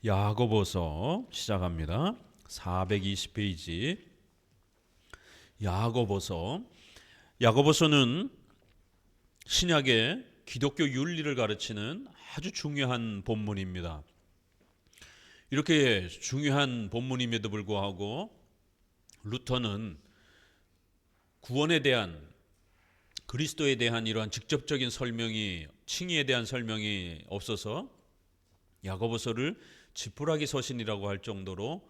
야고보서 시작합니다. 420페이지 야고보서는 신약의 기독교 윤리를 가르치는 아주 중요한 본문입니다. 이렇게 중요한 본문임에도 불구하고 루터는 구원에 대한, 그리스도에 대한 이러한 직접적인 설명이, 칭의에 대한 설명이 없어서 야고보서를 지푸라기 서신이라고 할 정도로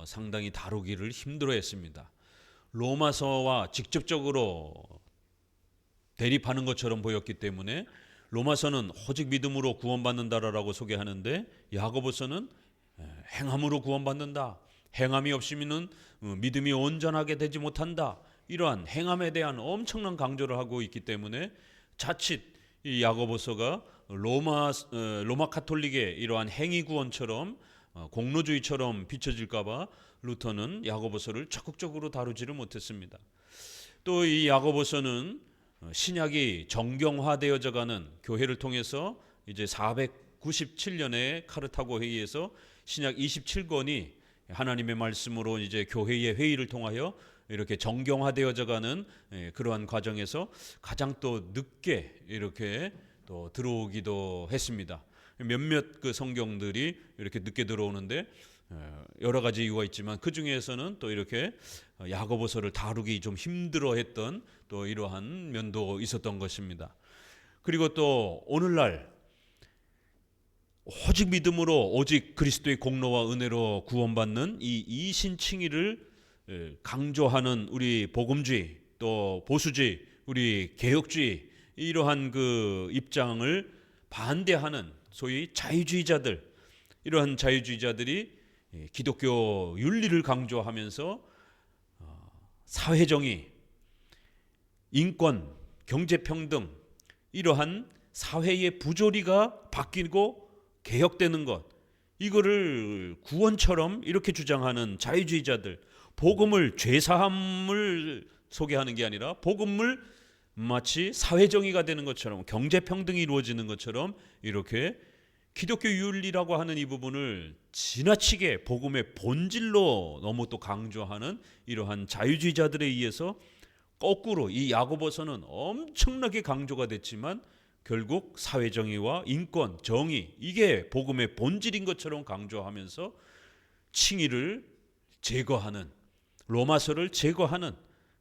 상당히 다루기를 힘들어했습니다. 로마서와 직접적으로 대립하는 것처럼 보였기 때문에 로마서는 오직 믿음으로 구원받는다라고 소개하는데 야고보서는 행함으로 구원받는다, 행함이 없으면 믿음이 온전하게 되지 못한다, 이러한 행함에 대한 엄청난 강조를 하고 있기 때문에 자칫 이 야고보서가 로마 카톨릭의 이러한 행위 구원처럼 공로주의처럼 비춰질까봐 루터는 야고보서를 적극적으로 다루지를 못했습니다. 또 이 야고보서는 신약이 정경화되어져가는 교회를 통해서 이제 497년에 카르타고 회의에서 신약 27권이 하나님의 말씀으로 이제 교회의 회의를 통하여 이렇게 정경화되어져가는 그러한 과정에서 가장 또 늦게 이렇게 또 들어오기도 했습니다. 몇몇 그 성경들이 이렇게 늦게 들어오는데 여러 가지 이유가 있지만 그 중에서는 또 이렇게 야고보서를 다루기 좀 힘들어했던 또 이러한 면도 있었던 것입니다. 그리고 또 오늘날 오직 믿음으로 오직 그리스도의 공로와 은혜로 구원받는 이 이신칭의를 강조하는 우리 복음주의, 또 보수주의, 우리 개혁주의, 이러한 그 입장을 반대하는 소위 자유주의자들, 이러한 자유주의자들이 기독교 윤리를 강조하면서 사회정의, 인권, 경제평등, 이러한 사회의 부조리가 바뀌고 개혁되는 것, 이거를 구원처럼 이렇게 주장하는 자유주의자들, 복음을 죄사함을 소개하는 게 아니라 복음을 마치 사회정의가 되는 것처럼, 경제평등이 이루어지는 것처럼 이렇게 기독교 윤리라고 하는 이 부분을 지나치게 복음의 본질로 너무 또 강조하는 이러한 자유주의자들에 의해서 거꾸로 이 야고보서는 엄청나게 강조가 됐지만 결국 사회정의와 인권, 정의, 이게 복음의 본질인 것처럼 강조하면서 칭의를 제거하는, 로마서를 제거하는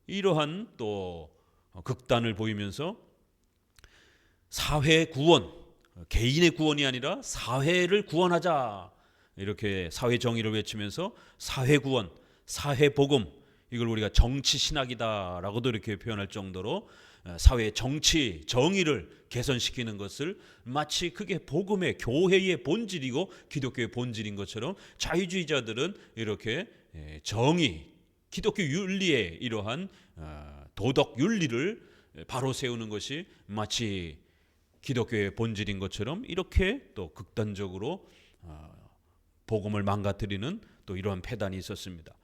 이러한 또 극단을 보이면서 사회 구원, 개인의 구원이 아니라 사회를 구원하자, 이렇게 사회 정의를 외치면서 사회 구원, 사회 복음, 이걸 우리가 정치 신학이다라고도 이렇게 표현할 정도로 사회 정치 정의를 개선시키는 것을 마치 그게 복음의, 교회의 본질이고 기독교의 본질인 것처럼 자유주의자들은 이렇게 정의, 기독교 윤리의 이러한 도덕 윤리를 바로 세우는 것이 마치 기독교의 본질인 것처럼 이렇게 또 극단적으로 복음을 망가뜨리는 또 이러한 패단이 있었습니다.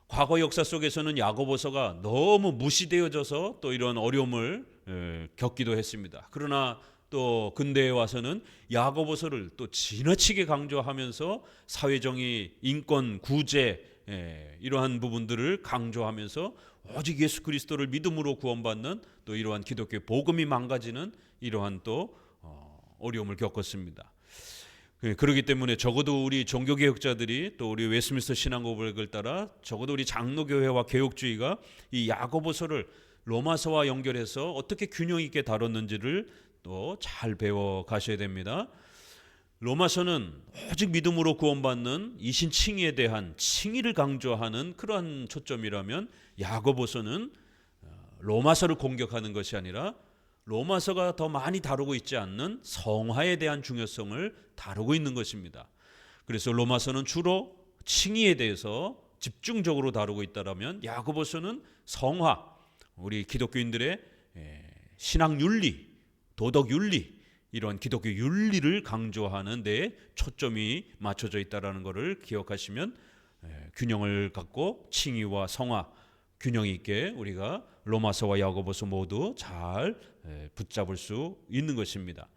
과거 역사 속에서는 야고보서가 너무 무시되어져서 또 이런 어려움을 겪기도 했습니다. 그러나 또 근대에 와서는 야고보서를 또 지나치게 강조하면서 사회정의, 인권, 구제, 이러한 부분들을 강조하면서 오직 예수 그리스도를 믿음으로 구원받는 또 이러한 기독교 복음이 망가지는 이러한 또 어려움을 겪었습니다. 그렇기 때문에 적어도 우리 종교개혁자들이, 또 우리 웨스트민스터 신앙고백을 따라 적어도 우리 장로교회와 개혁주의가 이 야고보서를 로마서와 연결해서 어떻게 균형 있게 다뤘는지를 또 잘 배워 가셔야 됩니다. 로마서는 오직 믿음으로 구원받는 이신칭의에 대한 칭의를 강조하는 그러한 초점이라면 야고보서는 로마서를 공격하는 것이 아니라 로마서가 더 많이 다루고 있지 않는 성화에 대한 중요성을 다루고 있는 것입니다. 그래서 로마서는 주로 칭의에 대해서 집중적으로 다루고 있다면 야고보서는 성화, 우리 기독교인들의 신앙 윤리, 도덕 윤리, 이런 기독교 윤리를 강조하는 데 초점이 맞춰져 있다는 것을 기억하시면 균형을 갖고 칭의와 성화, 균형 있게 우리가 로마서와 야고보서 모두 잘 붙잡을 수 있는 것입니다.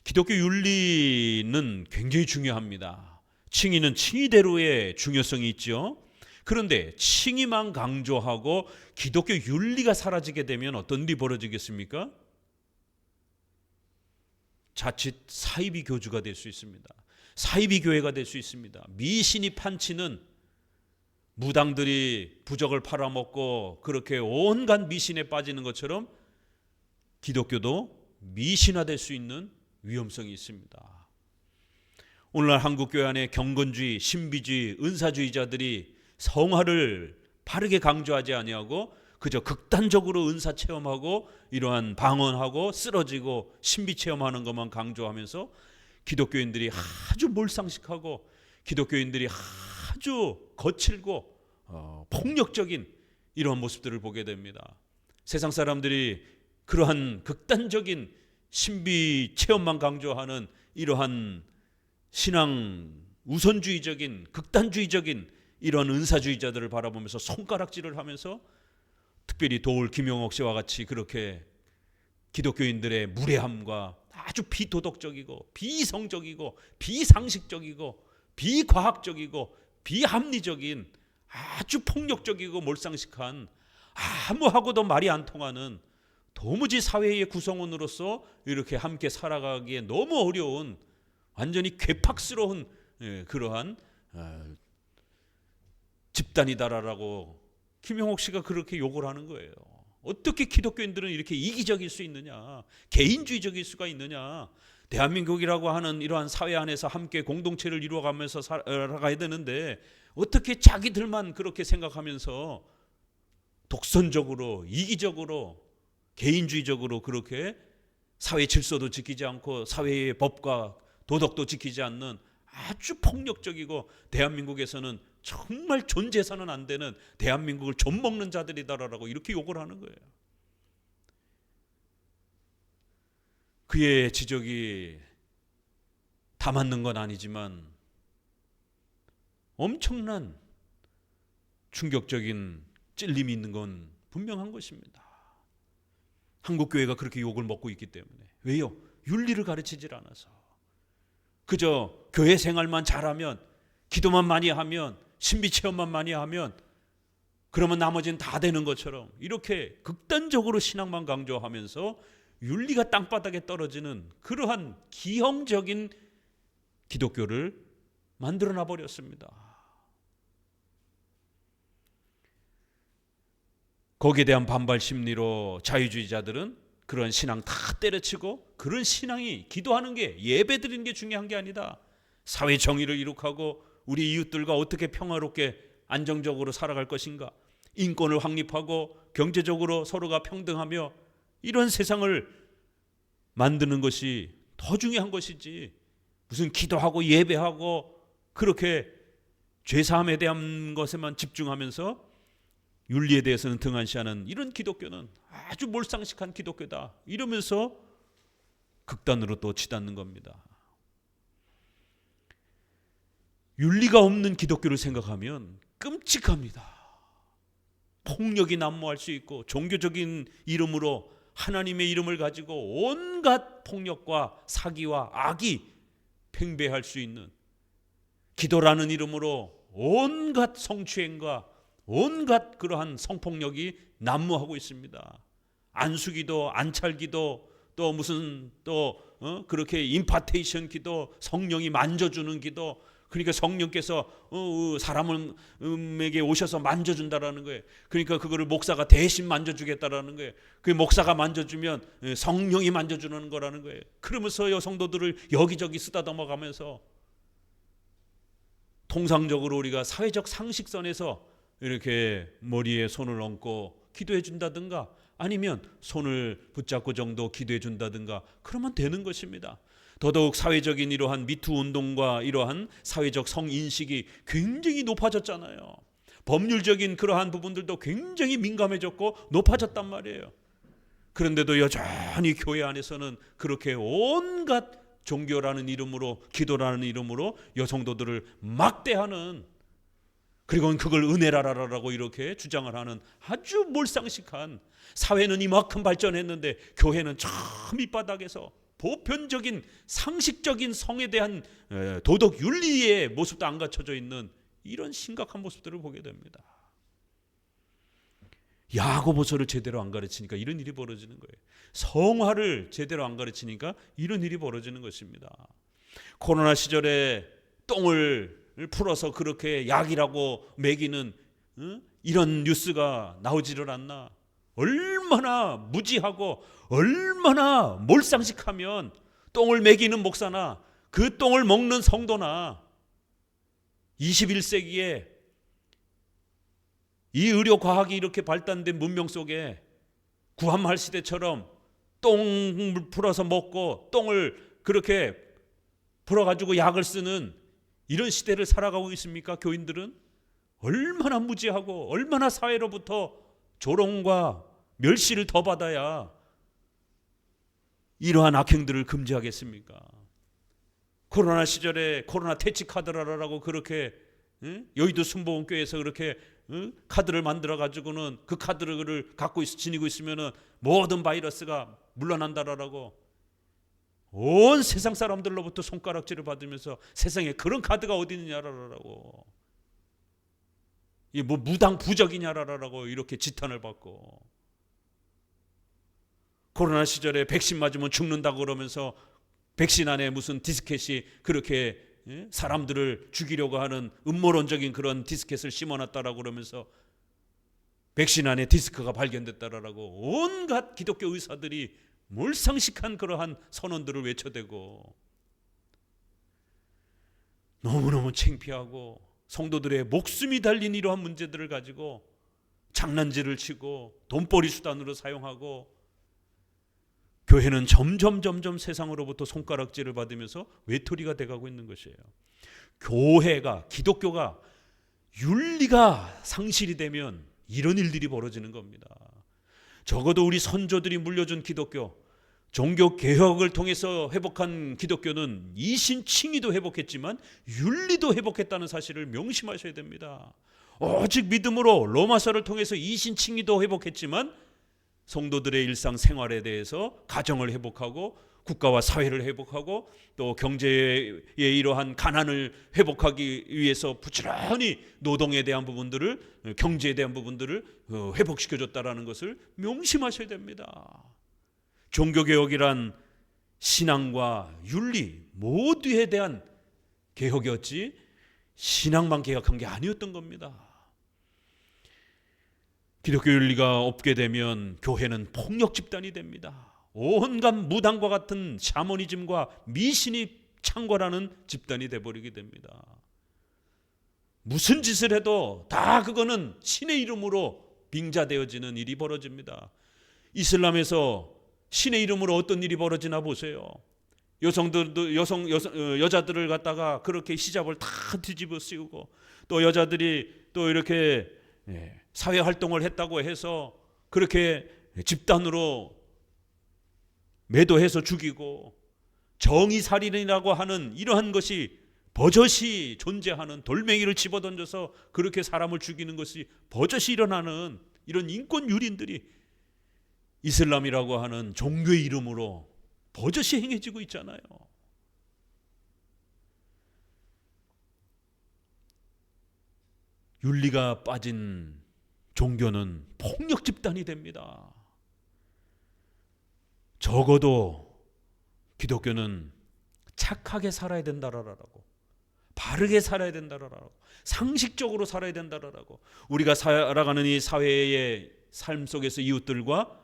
기독교 윤리는 굉장히 중요합니다. 칭의는 칭의대로의 중요성이 있죠. 그런데 칭의만 강조하고 기독교 윤리가 사라지게 되면 어떤 일이 벌어지겠습니까? 자칫 사이비 교주가 될 수 있습니다. 사이비 교회가 될 수 있습니다. 미신이 판치는 무당들이 부적을 팔아먹고 그렇게 온갖 미신에 빠지는 것처럼 기독교도 미신화될 수 있는 위험성이 있습니다. 오늘날 한국교회 안에 경건주의, 신비주의, 은사주의자들이 성화를 바르게 강조하지 아니하고 그저 극단적으로 은사 체험하고 이러한 방언하고 쓰러지고 신비 체험하는 것만 강조하면서 기독교인들이 아주 몰상식하고 기독교인들이 아주 거칠고 폭력적인 이러한 모습들을 보게 됩니다. 세상 사람들이 그러한 극단적인 신비 체험만 강조하는 이러한 신앙 우선주의적인 극단주의적인 이런 은사주의자들을 바라보면서 손가락질을 하면서 특별히 도울 김용옥 씨와 같이 그렇게 기독교인들의 무례함과 아주 비도덕적이고 비성적이고 비상식적이고 비과학적이고 비합리적인 아주 폭력적이고 몰상식한 아무하고도 말이 안 통하는 도무지 사회의 구성원으로서 이렇게 함께 살아가기에 너무 어려운 완전히 괴팍스러운 그러한 집단이다라고 김용옥 씨가 그렇게 욕을 하는 거예요. 어떻게 기독교인들은 이렇게 이기적일 수 있느냐, 개인주의적일 수가 있느냐. 대한민국이라고 하는 이러한 사회 안에서 함께 공동체를 이루어가면서 살아가야 되는데 어떻게 자기들만 그렇게 생각하면서 독선적으로 이기적으로 개인주의적으로 그렇게 사회 질서도 지키지 않고 사회의 법과 도덕도 지키지 않는 아주 폭력적이고 대한민국에서는 정말 존재해서는 안 되는 대한민국을 좀먹는 자들이다라고 이렇게 욕을 하는 거예요. 그의 지적이 다 맞는 건 아니지만 엄청난 충격적인 찔림이 있는 건 분명한 것입니다. 한국교회가 그렇게 욕을 먹고 있기 때문에. 왜요? 윤리를 가르치질 않아서. 그저 교회 생활만 잘하면, 기도만 많이 하면, 신비체험만 많이 하면 그러면 나머지는 다 되는 것처럼 이렇게 극단적으로 신앙만 강조하면서 윤리가 땅바닥에 떨어지는 그러한 기형적인 기독교를 만들어놔 버렸습니다. 거기에 대한 반발 심리로 자유주의자들은 그런 신앙 다 때려치고 그런 신앙이 기도하는 게 예배드리는 게 중요한 게 아니다. 사회 정의를 이룩하고 우리 이웃들과 어떻게 평화롭게 안정적으로 살아갈 것인가, 인권을 확립하고 경제적으로 서로가 평등하며 이런 세상을 만드는 것이 더 중요한 것이지 무슨 기도하고 예배하고 그렇게 죄사함에 대한 것에만 집중하면서 윤리에 대해서는 등한시하는 이런 기독교는 아주 몰상식한 기독교다 이러면서 극단으로 또 치닫는 겁니다. 윤리가 없는 기독교를 생각하면 끔찍합니다. 폭력이 난무할 수 있고 종교적인 이름으로 하나님의 이름을 가지고 온갖 폭력과 사기와 악이 팽배할 수 있는, 기도라는 이름으로 온갖 성추행과 온갖 그러한 성폭력이 난무하고 있습니다. 안수기도, 안찰기도, 또 무슨 또 그렇게 임파테이션 기도, 성령이 만져주는 기도, 그러니까 성령께서 사람에게 오셔서 만져준다라는 거예요. 그러니까 그거를 목사가 대신 만져주겠다라는 거예요. 그 목사가 만져주면 성령이 만져주는 거라는 거예요. 그러면서 여성도들을 여기저기 쓰다듬어가면서 통상적으로 우리가 사회적 상식선에서 이렇게 머리에 손을 얹고 기도해 준다든가 아니면 손을 붙잡고 정도 기도해 준다든가 그러면 되는 것입니다. 더더욱 사회적인 이러한 미투 운동과 이러한 사회적 성인식이 굉장히 높아졌잖아요. 법률적인 그러한 부분들도 굉장히 민감해졌고 높아졌단 말이에요. 그런데도 여전히 교회 안에서는 그렇게 온갖 종교라는 이름으로, 기도라는 이름으로 여성도들을 막대하는, 그리고 그걸 은혜라라고 이렇게 주장을 하는 아주 몰상식한, 사회는 이만큼 발전했는데 교회는 저 밑바닥에서 보편적인 상식적인 성에 대한 도덕 윤리의 모습도 안 갖춰져 있는 이런 심각한 모습들을 보게 됩니다. 야고보서를 제대로 안 가르치니까 이런 일이 벌어지는 거예요. 성화를 제대로 안 가르치니까 이런 일이 벌어지는 것입니다. 코로나 시절에 똥을 풀어서 그렇게 약이라고 먹이는 이런 뉴스가 나오지를 않나. 얼마나 무지하고 얼마나 몰상식하면 똥을 먹이는 목사나 그 똥을 먹는 성도나 21세기에 이 의료과학이 이렇게 발달된 문명 속에 구한말 시대처럼 똥을 풀어서 먹고 똥을 그렇게 풀어가지고 약을 쓰는 이런 시대를 살아가고 있습니까? 교인들은 얼마나 무지하고 얼마나 사회로부터 조롱과 멸시를 더 받아야 이러한 악행들을 금지하겠습니까? 코로나 시절에 코로나 퇴치 카드라라고 그렇게 여의도 순복음교회에서 그렇게 카드를 만들어 가지고는 그 카드를 갖고 지니고 있으면은 모든 바이러스가 물러난다라고 온 세상 사람들로부터 손가락질을 받으면서 세상에 그런 카드가 어디 있느냐라고 이 뭐 무당 부적이냐라고 이렇게 지탄을 받고 코로나 시절에 백신 맞으면 죽는다고 그러면서 백신 안에 무슨 디스켓이 그렇게 사람들을 죽이려고 하는 음모론적인 그런 디스켓을 심어놨다라고 그러면서 백신 안에 디스크가 발견됐다라고 온갖 기독교 의사들이 몰상식한 그러한 선언들을 외쳐대고 너무너무 창피하고 성도들의 목숨이 달린 이러한 문제들을 가지고 장난질을 치고 돈벌이 수단으로 사용하고 교회는 점점 세상으로부터 손가락질을 받으면서 외톨이가 돼가고 있는 것이에요. 교회가 기독교가 윤리가 상실이 되면 이런 일들이 벌어지는 겁니다. 적어도 우리 선조들이 물려준 기독교, 종교 개혁을 통해서 회복한 기독교는 이신칭의도 회복했지만 윤리도 회복했다는 사실을 명심하셔야 됩니다. 오직 믿음으로 로마서를 통해서 이신칭의도 회복했지만 성도들의 일상생활에 대해서 가정을 회복하고 국가와 사회를 회복하고 또 경제의 이러한 가난을 회복하기 위해서 부지런히 노동에 대한 부분들을 경제에 대한 부분들을 회복시켜줬다라는 것을 명심하셔야 됩니다. 종교개혁이란 신앙과 윤리 모두에 대한 개혁이었지 신앙만 개혁한 게 아니었던 겁니다. 기독교 윤리가 없게 되면 교회는 폭력 집단이 됩니다. 온갖 무당과 같은 샤머니즘과 미신이 창궐하는 집단이 돼버리게 됩니다. 무슨 짓을 해도 다 그거는 신의 이름으로 빙자되어지는 일이 벌어집니다. 이슬람에서 신의 이름으로 어떤 일이 벌어지나 보세요. 여자들을 갖다가 그렇게 히잡을 다 뒤집어 씌우고 또 여자들이 또 이렇게 사회 활동을 했다고 해서 그렇게 집단으로 매도해서 죽이고 정의살인이라고 하는 이러한 것이 버젓이 존재하는 돌멩이를 집어던져서 그렇게 사람을 죽이는 것이 버젓이 일어나는 이런 인권유린들이 이슬람이라고 하는 종교의 이름으로 버젓이 행해지고 있잖아요. 윤리가 빠진 종교는 폭력 집단이 됩니다. 적어도 기독교는 착하게 살아야 된다라고, 바르게 살아야 된다라고, 상식적으로 살아야 된다라고, 우리가 살아가는 이 사회의 삶 속에서 이웃들과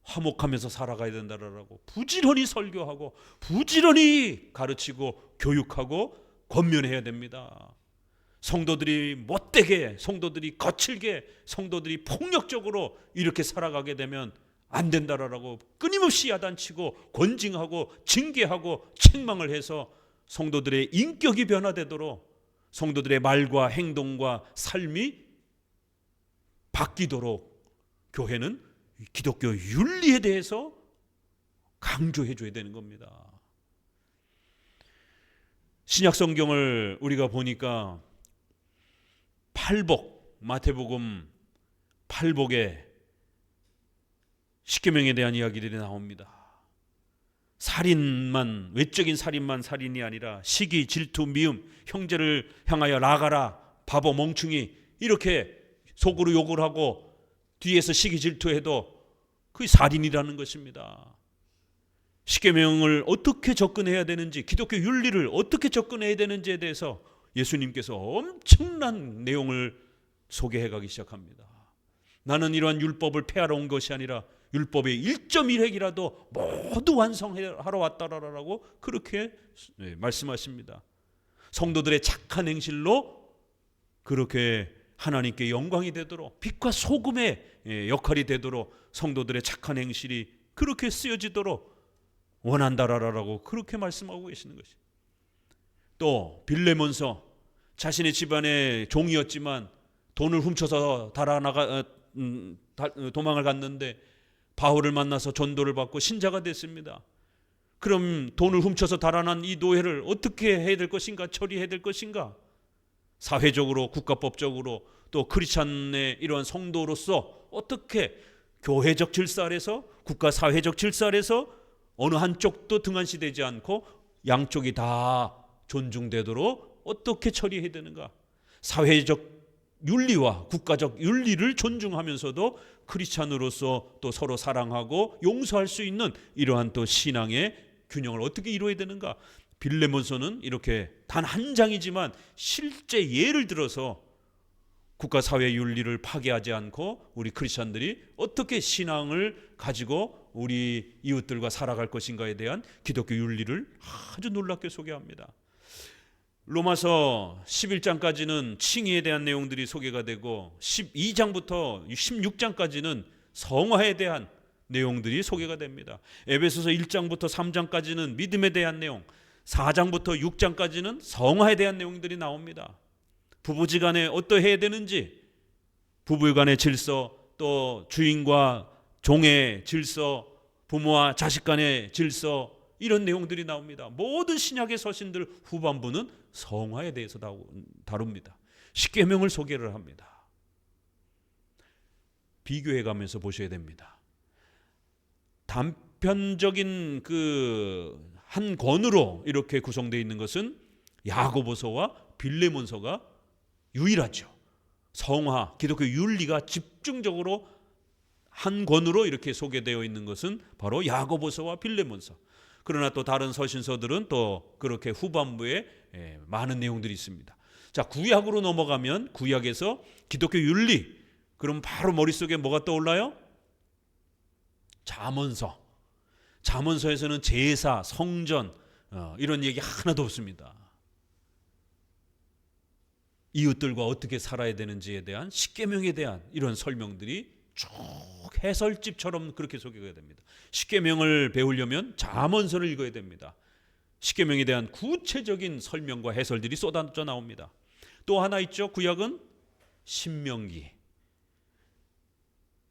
화목하면서 살아가야 된다라고 부지런히 설교하고 부지런히 가르치고 교육하고 권면해야 됩니다. 성도들이 못되게, 성도들이 거칠게, 성도들이 폭력적으로 이렇게 살아가게 되면 안 된다라고 끊임없이 야단치고 권징하고 징계하고 책망을 해서 성도들의 인격이 변화되도록 성도들의 말과 행동과 삶이 바뀌도록 교회는 기독교 윤리에 대해서 강조해 줘야 되는 겁니다. 신약 성경을 우리가 보니까 팔복, 마태복음 팔복에 십계명에 대한 이야기들이 나옵니다. 살인만, 외적인 살인만 살인이 아니라 시기, 질투, 미움, 형제를 향하여 나가라, 바보, 멍충이, 이렇게 속으로 욕을 하고 뒤에서 시기, 질투해도 그게 살인이라는 것입니다. 십계명을 어떻게 접근해야 되는지, 기독교 윤리를 어떻게 접근해야 되는지에 대해서 예수님께서 엄청난 내용을 소개해 가기 시작합니다. 나는 이러한 율법을 폐하러 온 것이 아니라 율법의 1.1획이라도 모두 완성하러 왔다라고 그렇게 말씀하십니다. 성도들의 착한 행실로 그렇게 하나님께 영광이 되도록, 빛과 소금의 역할이 되도록 성도들의 착한 행실이 그렇게 쓰여지도록 원한다라고 그렇게 말씀하고 계시는 것이죠. 또 빌레몬서, 자신의 집안의 종이었지만 돈을 훔쳐서 도망을 갔는데 바울을 만나서 전도를 받고 신자가 됐습니다. 그럼 돈을 훔쳐서 달아난 이 노예를 어떻게 해야 될 것인가, 처리해야 될 것인가? 사회적으로, 국가법적으로, 또 크리스찬의 이러한 성도로서 어떻게 교회적 질서 아래서, 국가 사회적 질서 아래서 어느 한쪽도 등한시되지 않고 양쪽이 다 존중되도록 어떻게 처리해야 되는가? 사회적 윤리와 국가적 윤리를 존중하면서도 크리스찬으로서 또 서로 사랑하고 용서할 수 있는 이러한 또 신앙의 균형을 어떻게 이루어야 되는가? 빌레몬서는 이렇게 단 한 장이지만 실제 예를 들어서 국가 사회 윤리를 파괴하지 않고 우리 크리스찬들이 어떻게 신앙을 가지고 우리 이웃들과 살아갈 것인가에 대한 기독교 윤리를 아주 놀랍게 소개합니다. 로마서 11장까지는 칭의에 대한 내용들이 소개가 되고 12장부터 16장까지는 성화에 대한 내용들이 소개가 됩니다. 에베소서 1장부터 3장까지는 믿음에 대한 내용, 4장부터 6장까지는 성화에 대한 내용들이 나옵니다. 부부지간에 어떠해야 되는지, 부부간의 질서, 또 주인과 종의 질서, 부모와 자식 간의 질서, 이런 내용들이 나옵니다. 모든 신약의 서신들 후반부는 성화에 대해서 다룹니다. 십계명을 소개를 합니다. 비교해 가면서 보셔야 됩니다. 단편적인 그 한 권으로 이렇게 구성되어 있는 것은 야고보서와 빌레몬서가 유일하죠. 성화, 기독교 윤리가 집중적으로 한 권으로 이렇게 소개되어 있는 것은 바로 야고보서와 빌레몬서. 그러나 또 다른 서신서들은 또 그렇게 후반부에 많은 내용들이 있습니다. 자, 구약으로 넘어가면 구약에서 기독교 윤리, 그럼 바로 머릿속에 뭐가 떠올라요? 잠언서. 잠언서에서는 제사, 성전 이런 얘기 하나도 없습니다. 이웃들과 어떻게 살아야 되는지에 대한 십계명에 대한 이런 설명들이 쭉 해설집처럼 그렇게 소개가 됩니다. 십계명을 배우려면 잠언서를 읽어야 됩니다. 십계명에 대한 구체적인 설명과 해설들이 쏟아져 나옵니다. 또 하나 있죠. 구약은 신명기.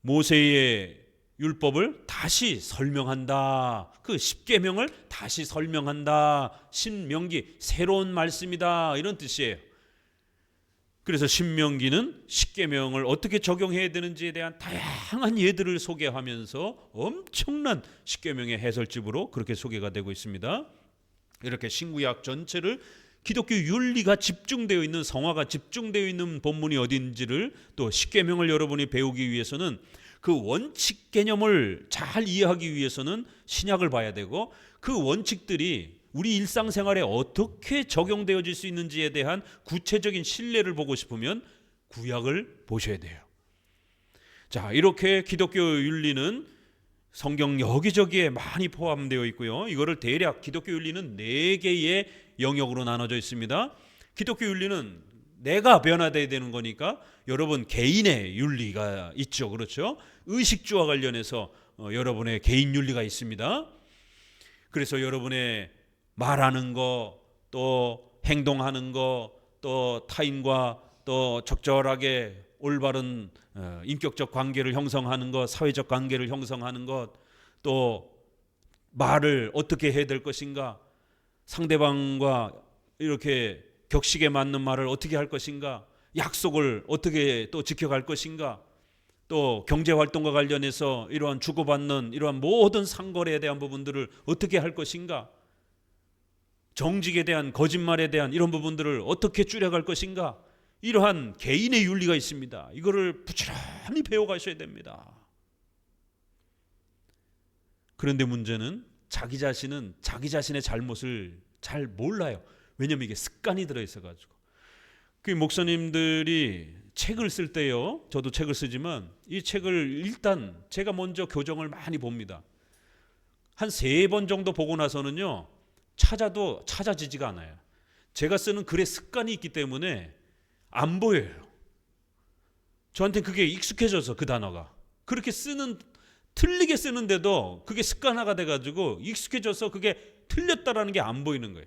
모세의 율법을 다시 설명한다. 그 십계명을 다시 설명한다. 신명기, 새로운 말씀이다, 이런 뜻이에요. 그래서 신명기는 십계명을 어떻게 적용해야 되는지에 대한 다양한 예들을 소개하면서 엄청난 십계명의 해설집으로 그렇게 소개가 되고 있습니다. 이렇게 신구약 전체를 기독교 윤리가 집중되어 있는, 성화가 집중되어 있는 본문이 어딘지를, 또 십계명을 여러분이 배우기 위해서는 그 원칙 개념을 잘 이해하기 위해서는 신약을 봐야 되고, 그 원칙들이 우리 일상생활에 어떻게 적용되어질 수 있는지에 대한 구체적인 신뢰를 보고 싶으면 구약을 보셔야 돼요. 자, 이렇게 기독교 윤리는 성경 여기저기에 많이 포함되어 있고요. 이거를 대략 기독교 윤리는 4개의 영역으로 나눠져 있습니다. 기독교 윤리는 내가 변화되어야 되는 거니까 여러분 개인의 윤리가 있죠. 그렇죠? 의식주와 관련해서 여러분의 개인 윤리가 있습니다. 그래서 여러분의 말하는 거, 또 행동하는 거, 또 타인과 또 적절하게 올바른 인격적 관계를 형성하는 것, 사회적 관계를 형성하는 것, 또 말을 어떻게 해야 될 것인가, 상대방과 이렇게 격식에 맞는 말을 어떻게 할 것인가, 약속을 어떻게 또 지켜갈 것인가, 또 경제활동과 관련해서 이러한 주고받는 이러한 모든 상거래에 대한 부분들을 어떻게 할 것인가, 정직에 대한, 거짓말에 대한 이런 부분들을 어떻게 줄여갈 것인가, 이러한 개인의 윤리가 있습니다. 이거를 부지런히 배워가셔야 됩니다. 그런데 문제는 자기 자신은 자기 자신의 잘못을 잘 몰라요. 왜냐하면 이게 습관이 들어있어가지고. 그 목사님들이 책을 쓸 때요, 저도 책을 쓰지만 이 책을 일단 제가 먼저 교정을 많이 봅니다. 한 3번 정도 보고 나서는요, 찾아도 찾아지지가 않아요. 제가 쓰는 글의 습관이 있기 때문에 안 보여요. 저한테는 그게 익숙해져서 그 단어가 그렇게 틀리게 쓰는데도 그게 습관화가 돼가지고 익숙해져서 그게 틀렸다라는 게 안 보이는 거예요.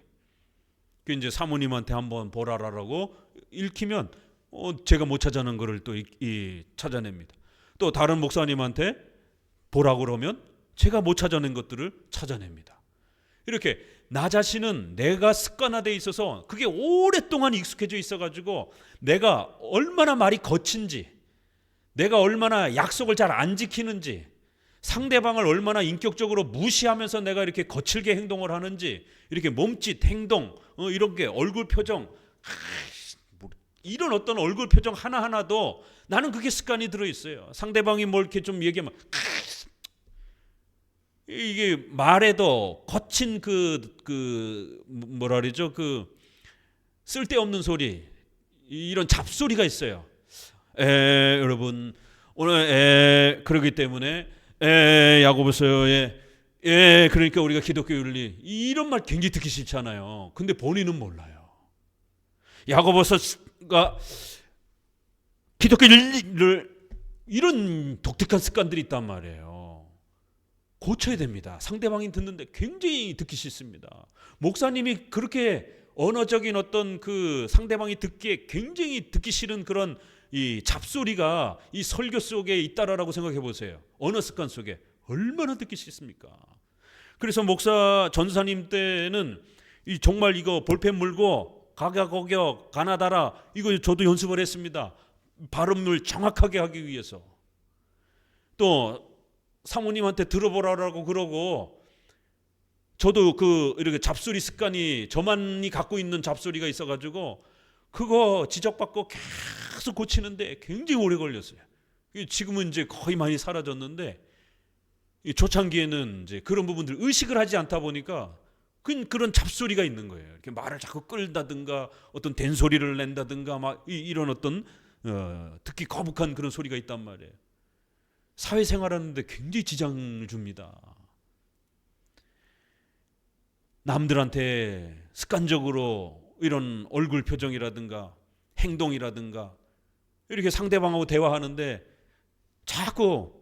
그 이제 사모님한테 한번 보라라고 읽히면 제가 못 찾아낸 거를 또 찾아냅니다. 또 다른 목사님한테 보라고 그러면 제가 못 찾아낸 것들을 찾아냅니다. 이렇게 나 자신은 내가 습관화되어 있어서 그게 오랫동안 익숙해져 있어가지고 내가 얼마나 말이 거친지, 내가 얼마나 약속을 잘 안 지키는지, 상대방을 얼마나 인격적으로 무시하면서 내가 이렇게 거칠게 행동을 하는지, 이렇게 몸짓, 행동, 이렇게 얼굴 표정, 이런 어떤 얼굴 표정 하나하나도 나는 그게 습관이 들어있어요. 상대방이 뭘 이렇게 좀 얘기하면 이게 말에도 거친 뭐라 그러죠? 쓸데없는 소리, 이런 잡소리가 있어요. 여러분 오늘 그러기 때문에 야고보서에 그러니까 우리가 기독교 윤리, 이런 말 굉장히 듣기 싫잖아요. 근데 본인은 몰라요. 야고보서가 기독교 윤리를, 이런 독특한 습관들이 있단 말이에요. 고쳐야 됩니다. 상대방이 듣는데 굉장히 듣기 싫습니다. 목사님이 그렇게 언어적인 어떤 상대방이 듣기에 굉장히 듣기 싫은 그런 이 잡소리가 이 설교 속에 있다라고 생각해 보세요. 언어 습관 속에 얼마나 듣기 싫습니까? 그래서 전사님 때는 정말 이거 볼펜 물고 가가거격 가나다라, 이거 저도 연습을 했습니다. 발음을 정확하게 하기 위해서. 또 사모님한테 들어보라고 그러고, 저도 이렇게 잡소리 습관이 저만이 갖고 있는 잡소리가 있어가지고 그거 지적받고 계속 고치는데 굉장히 오래 걸렸어요. 지금은 이제 거의 많이 사라졌는데, 초창기에는 이제 그런 부분들 의식을 하지 않다 보니까 그런 잡소리가 있는 거예요. 이렇게 말을 자꾸 끌다든가 어떤 된소리를 낸다든가 막 이런 어떤 듣기 거북한 그런 소리가 있단 말이에요. 사회생활하는데 굉장히 지장을 줍니다. 남들한테 습관적으로 이런 얼굴 표정이라든가 행동이라든가 이렇게 상대방하고 대화하는데 자꾸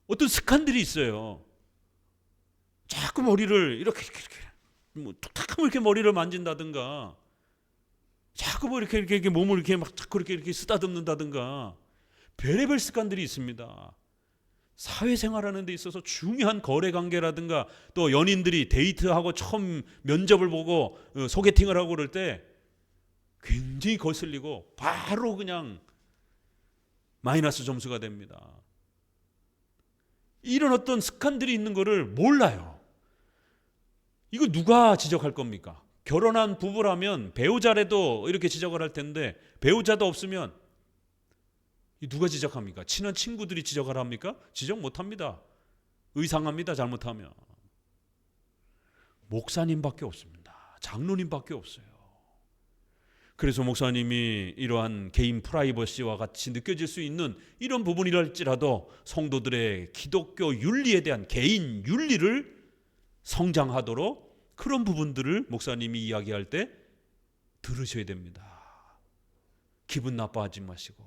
어떤 습관들이 있어요. 자꾸 머리를 이렇게 툭탁하면 이렇게 머리를 만진다든가, 자꾸 뭐 이렇게 몸을 이렇게 막 자꾸 이렇게 쓰다듬는다든가, 별의별 습관들이 있습니다. 사회생활하는 데 있어서 중요한 거래관계라든가, 또 연인들이 데이트하고 처음 면접을 보고 소개팅을 하고 그럴 때 굉장히 거슬리고 바로 그냥 마이너스 점수가 됩니다. 이런 어떤 습관들이 있는 거를 몰라요. 이거 누가 지적할 겁니까? 결혼한 부부라면 배우자라도 이렇게 지적을 할 텐데, 배우자도 없으면 누가 지적합니까? 친한 친구들이 지적을 합니까? 지적 못합니다. 의상합니다. 잘못하면. 목사님밖에 없습니다. 장로님밖에 없어요. 그래서 목사님이 이러한 개인 프라이버시와 같이 느껴질 수 있는 이런 부분이랄지라도 성도들의 기독교 윤리에 대한 개인 윤리를 성장하도록 그런 부분들을 목사님이 이야기할 때 들으셔야 됩니다. 기분 나빠하지 마시고.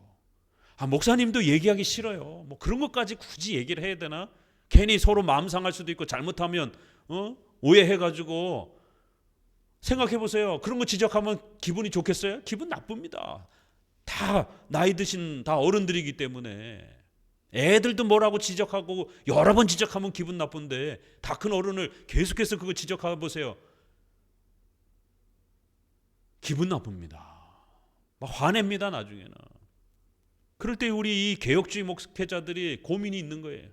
목사님도 얘기하기 싫어요. 뭐 그런 것까지 굳이 얘기를 해야 되나? 괜히 서로 마음 상할 수도 있고, 잘못하면 오해해가지고. 생각해 보세요. 그런 거 지적하면 기분이 좋겠어요? 기분 나쁩니다. 다 나이 드신 다 어른들이기 때문에. 애들도 뭐라고 지적하고 여러 번 지적하면 기분 나쁜데, 다 큰 어른을 계속해서 그거 지적해 보세요. 기분 나쁩니다. 막 화냅니다 나중에는. 그럴 때 우리 이 개혁주의 목회자들이 고민이 있는 거예요.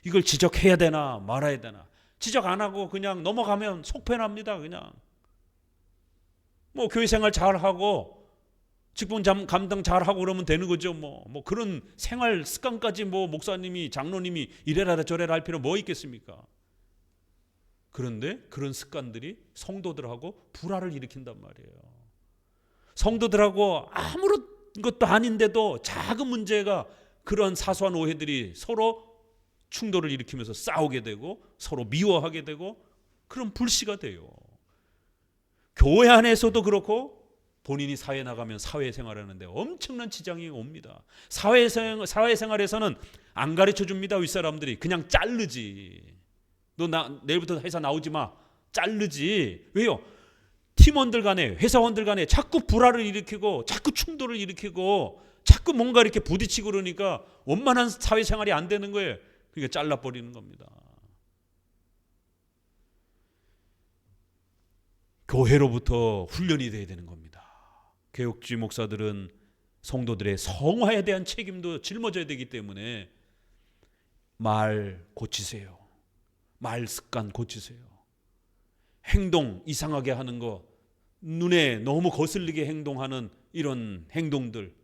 이걸 지적해야 되나 말아야 되나. 지적 안 하고 그냥 넘어가면 속편합니다. 그냥 뭐 교회 생활 잘하고 직분 감당 잘하고 그러면 되는 거죠. 뭐 그런 생활 습관까지 뭐 목사님이 장로님이 이래라 저래라 할 필요 뭐 있겠습니까? 그런데 그런 습관들이 성도들하고 불화를 일으킨단 말이에요. 성도들하고 아무런 것도 아닌데도 작은 문제가 그런 사소한 오해들이 서로 충돌을 일으키면서 싸우게 되고 서로 미워하게 되고 그런 불씨가 돼요. 교회 안에서도 그렇고 본인이 사회 나가면 사회생활하는데 엄청난 지장이 옵니다. 사회생활에서는 안 가르쳐 줍니다. 윗사람들이 그냥 자르지. 너 내일부터 회사 나오지 마. 자르지. 왜요? 팀원들 간에 회사원들 간에 자꾸 불화를 일으키고 자꾸 충돌을 일으키고 자꾸 뭔가 이렇게 부딪히고 그러니까 원만한 사회생활이 안 되는 거예요. 그러니까 잘라버리는 겁니다. 교회로부터 훈련이 돼야 되는 겁니다. 개혁주의 목사들은 성도들의 성화에 대한 책임도 짊어져야 되기 때문에 말 고치세요. 말 습관 고치세요. 행동 이상하게 하는 거, 눈에 너무 거슬리게 행동하는 이런 행동들,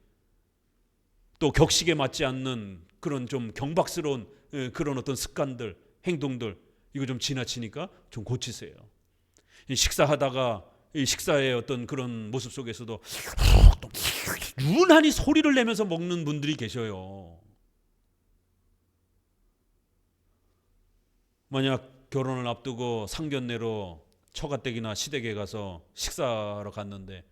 또 격식에 맞지 않는 그런 좀 경박스러운 그런 어떤 습관들, 행동들, 이거 좀 지나치니까 좀 고치세요. 식사하다가 이 식사의 어떤 그런 모습 속에서도 유난히 소리를 내면서 먹는 분들이 계셔요. 만약 결혼을 앞두고 상견례로 처가댁이나 시댁에 가서 식사하러 갔는데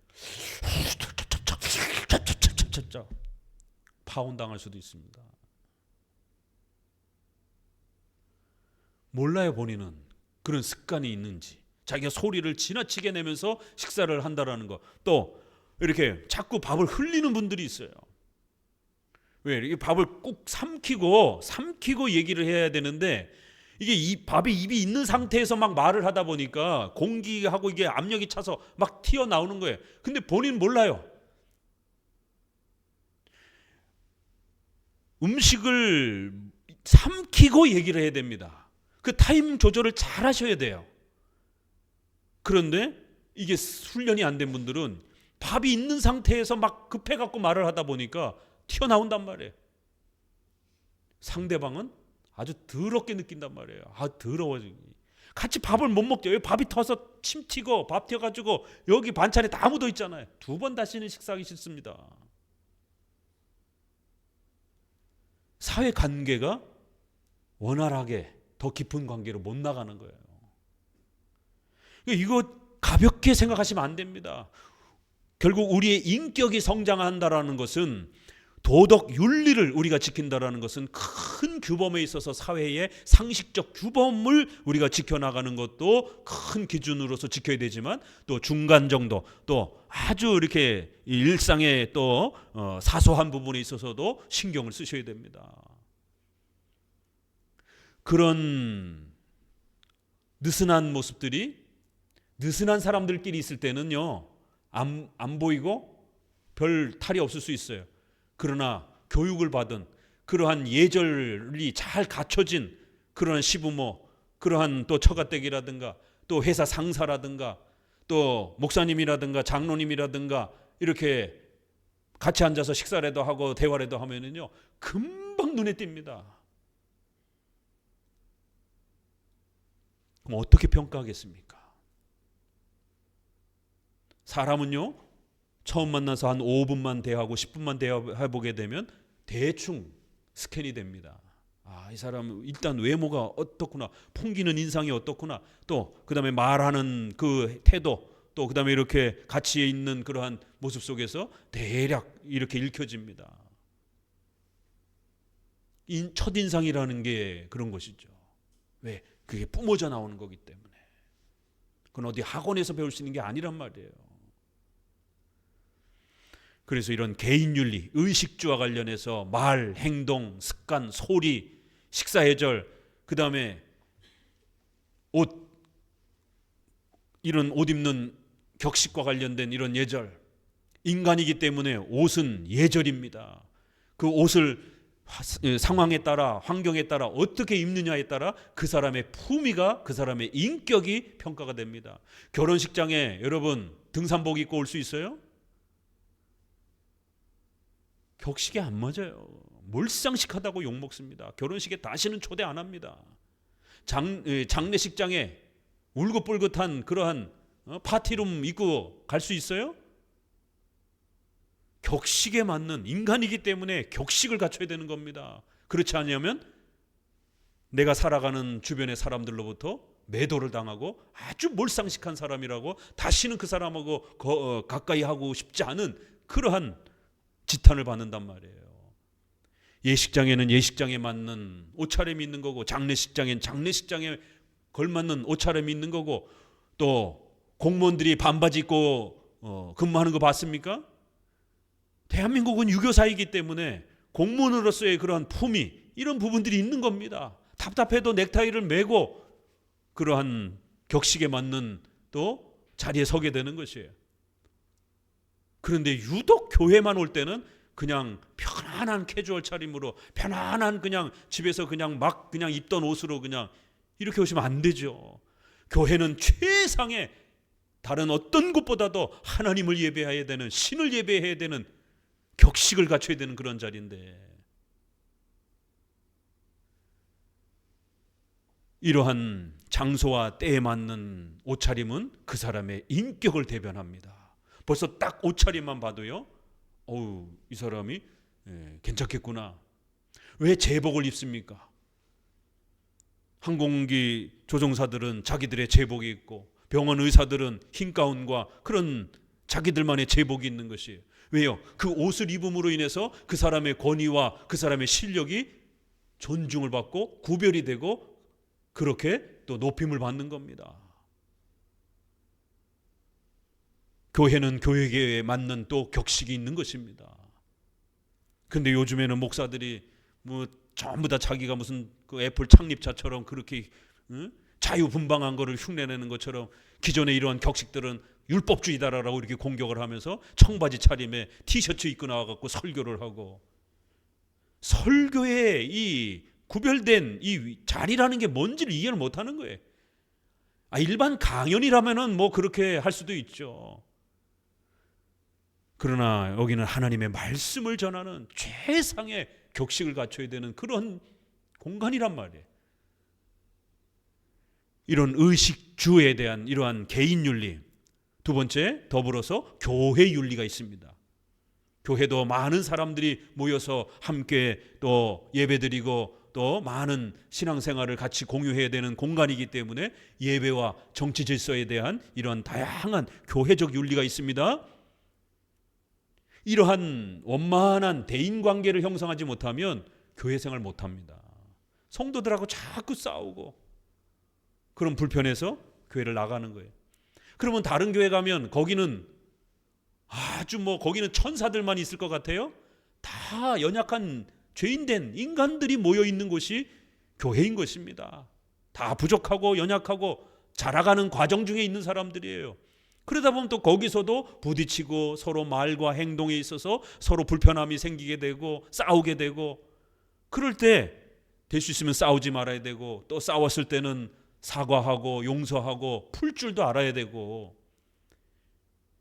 파혼당할 수도 있습니다. 몰라요, 본인은 그런 습관이 있는지. 자기가 소리를 지나치게 내면서 식사를 한다라는 거. 또 이렇게 자꾸 밥을 흘리는 분들이 있어요. 왜? 이렇게 밥을 꼭 삼키고 얘기를 해야 되는데 이게 이 밥에 입이 있는 상태에서 막 말을 하다 보니까 공기하고 이게 압력이 차서 막 튀어나오는 거예요. 근데 본인은 몰라요. 음식을 삼키고 얘기를 해야 됩니다. 그 타임 조절을 잘 하셔야 돼요. 그런데 이게 훈련이 안 된 분들은 밥이 있는 상태에서 막 급해갖고 말을 하다 보니까 튀어나온단 말이에요. 상대방은 아주 더럽게 느낀단 말이에요. 아, 더러워. 같이 밥을 못 먹죠. 여기 밥이 터서 침 튀고 밥 튀어가지고 여기 반찬에 다 묻어 있잖아요. 2번 다시는 식사하기 싫습니다. 사회 관계가 원활하게 더 깊은 관계로 못 나가는 거예요. 이거 가볍게 생각하시면 안 됩니다. 결국 우리의 인격이 성장한다라는 것은 도덕 윤리를 우리가 지킨다라는 것은 큰 규범에 있어서 사회의 상식적 규범을 우리가 지켜나가는 것도 큰 기준으로서 지켜야 되지만 또 중간 정도 또 아주 이렇게 일상의 또 사소한 부분에 있어서도 신경을 쓰셔야 됩니다. 그런 느슨한 모습들이 느슨한 사람들끼리 있을 때는요 안 보이고 별 탈이 없을 수 있어요. 그러나 교육을 받은 그러한 예절이 잘 갖춰진 그러한 시부모, 그러한 또 처가댁이라든가 또 회사 상사라든가 또 목사님이라든가 장로님이라든가 이렇게 같이 앉아서 식사라도 하고 대화라도 하면은요 금방 눈에 띕니다. 그럼 어떻게 평가하겠습니까? 사람은요 처음 만나서 한 5분만 대화하고 10분만 대화해보게 되면 대충 스캔이 됩니다. 아, 이 사람 일단 외모가 어떻구나, 풍기는 인상이 어떻구나, 또 그 다음에 말하는 그 태도, 또 그 다음에 이렇게 같이 있는 그러한 모습 속에서 대략 이렇게 읽혀집니다. 첫인상이라는 게 그런 것이죠. 왜? 그게 뿜어져 나오는 거기 때문에. 그건 어디 학원에서 배울 수 있는 게 아니란 말이에요. 그래서 이런 개인윤리, 의식주와 관련해서 말, 행동, 습관, 소리, 식사예절, 그 다음에 옷, 이런 옷 입는 격식과 관련된 이런 예절, 인간이기 때문에 옷은 예절입니다. 그 옷을 상황에 따라, 환경에 따라 어떻게 입느냐에 따라 그 사람의 품위가, 그 사람의 인격이 평가가 됩니다. 결혼식장에 여러분 등산복 입고 올 수 있어요? 격식에 안 맞아요. 몰상식하다고 욕먹습니다. 결혼식에 다시는 초대 안 합니다. 장례식장에 울긋불긋한 그러한 파티룸 입고 갈 수 있어요? 격식에 맞는, 인간이기 때문에 격식을 갖춰야 되는 겁니다. 그렇지 않으면 내가 살아가는 주변의 사람들로부터 매도를 당하고 아주 몰상식한 사람이라고 다시는 그 사람하고 가까이 하고 싶지 않은 그러한 지탄을 받는단 말이에요. 예식장에는 예식장에 맞는 옷차림이 있는 거고, 장례식장엔 장례식장에 걸맞는 옷차림이 있는 거고, 또 공무원들이 반바지 입고 근무하는 거 봤습니까? 대한민국은 유교사이기 때문에 공무원으로서의 그러한 품위, 이런 부분들이 있는 겁니다. 답답해도 넥타이를 매고 그러한 격식에 맞는 또 자리에 서게 되는 것이에요. 그런데 유독 교회만 올 때는 그냥 편안한 캐주얼 차림으로, 편안한 그냥 집에서 그냥 막 그냥 입던 옷으로 그냥 이렇게 오시면 안 되죠. 교회는 최상의, 다른 어떤 곳보다도 하나님을 예배해야 되는, 신을 예배해야 되는, 격식을 갖춰야 되는 그런 자리인데, 이러한 장소와 때에 맞는 옷차림은 그 사람의 인격을 대변합니다. 벌써 딱 옷차림만 봐도요, 어우, 이 사람이 괜찮겠구나. 왜 제복을 입습니까? 항공기 조종사들은 자기들의 제복이 있고, 병원 의사들은 흰 가운과 그런 자기들만의 제복이 있는 것이에요. 왜요? 그 옷을 입음으로 인해서 그 사람의 권위와 그 사람의 실력이 존중을 받고 구별이 되고, 그렇게 또 높임을 받는 겁니다. 교회는 교회에 맞는 또 격식이 있는 것입니다. 근데 요즘에는 목사들이 뭐 전부 다 자기가 무슨 그 애플 창립자처럼 그렇게 자유분방한 거를 흉내내는 것처럼 기존의 이러한 격식들은 율법주의다라고 이렇게 공격을 하면서 청바지 차림에 티셔츠 입고 나와갖고 설교를 하고, 설교의 이 구별된 이 자리라는 게 뭔지를 이해를 못하는 거예요. 일반 강연이라면은 뭐 그렇게 할 수도 있죠. 그러나 여기는 하나님의 말씀을 전하는 최상의 격식을 갖춰야 되는 그런 공간이란 말이에요. 이런 의식주에 대한 이러한 개인윤리, 두 번째 더불어서 교회윤리가 있습니다. 교회도 많은 사람들이 모여서 함께 또 예배드리고 또 많은 신앙생활을 같이 공유해야 되는 공간이기 때문에 예배와 정치 질서에 대한 이러한 다양한 교회적 윤리가 있습니다. 이러한 원만한 대인관계를 형성하지 못하면 교회 생활 못합니다. 성도들하고 자꾸 싸우고, 그럼 불편해서 교회를 나가는 거예요. 그러면 다른 교회 가면 거기는 아주 뭐 거기는 천사들만 있을 것 같아요. 다 연약한 죄인된 인간들이 모여 있는 곳이 교회인 것입니다. 다 부족하고 연약하고 자라가는 과정 중에 있는 사람들이에요. 그러다 보면 또 거기서도 부딪히고 서로 말과 행동에 있어서 서로 불편함이 생기게 되고 싸우게 되고, 그럴 때 될 수 있으면 싸우지 말아야 되고, 또 싸웠을 때는 사과하고 용서하고 풀 줄도 알아야 되고,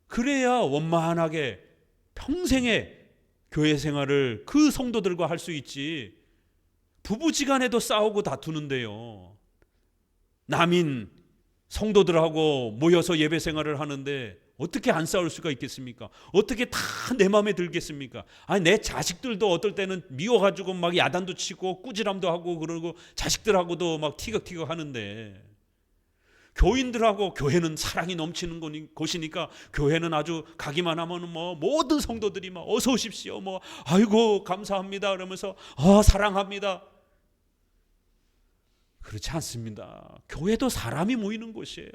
그래야 원만하게 평생의 교회 생활을 그 성도들과 할 수 있지. 부부지간에도 싸우고 다투는데요, 남인 성도들하고 모여서 예배 생활을 하는데 어떻게 안 싸울 수가 있겠습니까? 어떻게 다 내 마음에 들겠습니까? 내 자식들도 어떨 때는 미워가지고 막 야단도 치고 꾸지람도 하고 그러고 자식들하고도 막 티격태격 하는데, 교인들하고, 교회는 사랑이 넘치는 곳이니까 교회는 아주 가기만 하면 뭐 모든 성도들이 막 어서 오십시오, 뭐 아이고 감사합니다 그러면서 사랑합니다. 그렇지 않습니다. 교회도 사람이 모이는 곳이에요.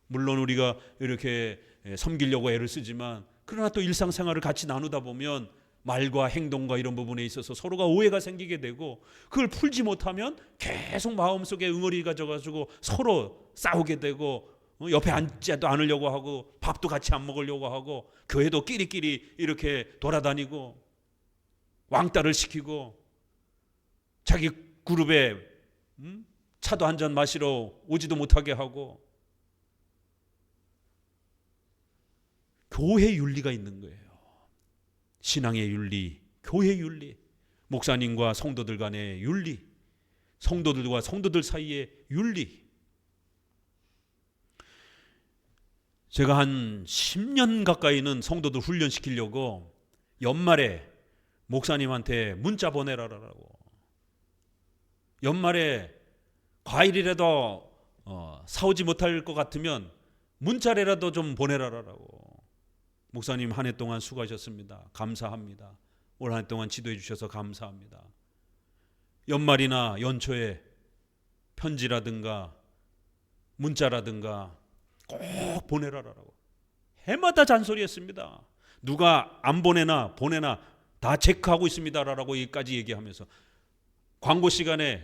물론 우리가 이렇게 섬기려고 애를 쓰지만, 그러나 또 일상생활을 같이 나누다 보면 말과 행동과 이런 부분에 있어서 서로가 오해가 생기게 되고, 그걸 풀지 못하면 계속 마음속에 응어리가 져가지고 서로 싸우게 되고 옆에 앉지도 않으려고 하고 밥도 같이 안 먹으려고 하고 교회도 끼리끼리 이렇게 돌아다니고 왕따를 시키고 자기 그룹에 차도 한 잔 마시러 오지도 못하게 하고 교회 윤리가 있는 거예요. 신앙의 윤리, 교회 윤리, 목사님과 성도들 간의 윤리, 성도들과 성도들 사이의 윤리. 제가 한 10년 가까이는 성도들 훈련시키려고 연말에 목사님한테 문자 보내라라고, 연말에 과일이라도 사오지 못할 것 같으면 문자라도 좀 보내라라고. 목사님 한 해 동안 수고하셨습니다. 감사합니다. 올 한 해 동안 지도해 주셔서 감사합니다. 연말이나 연초에 편지라든가 문자라든가 꼭 보내라라고 해마다 잔소리했습니다. 누가 안 보내나 보내나 다 체크하고 있습니다라고 여기까지 얘기하면서 광고 시간에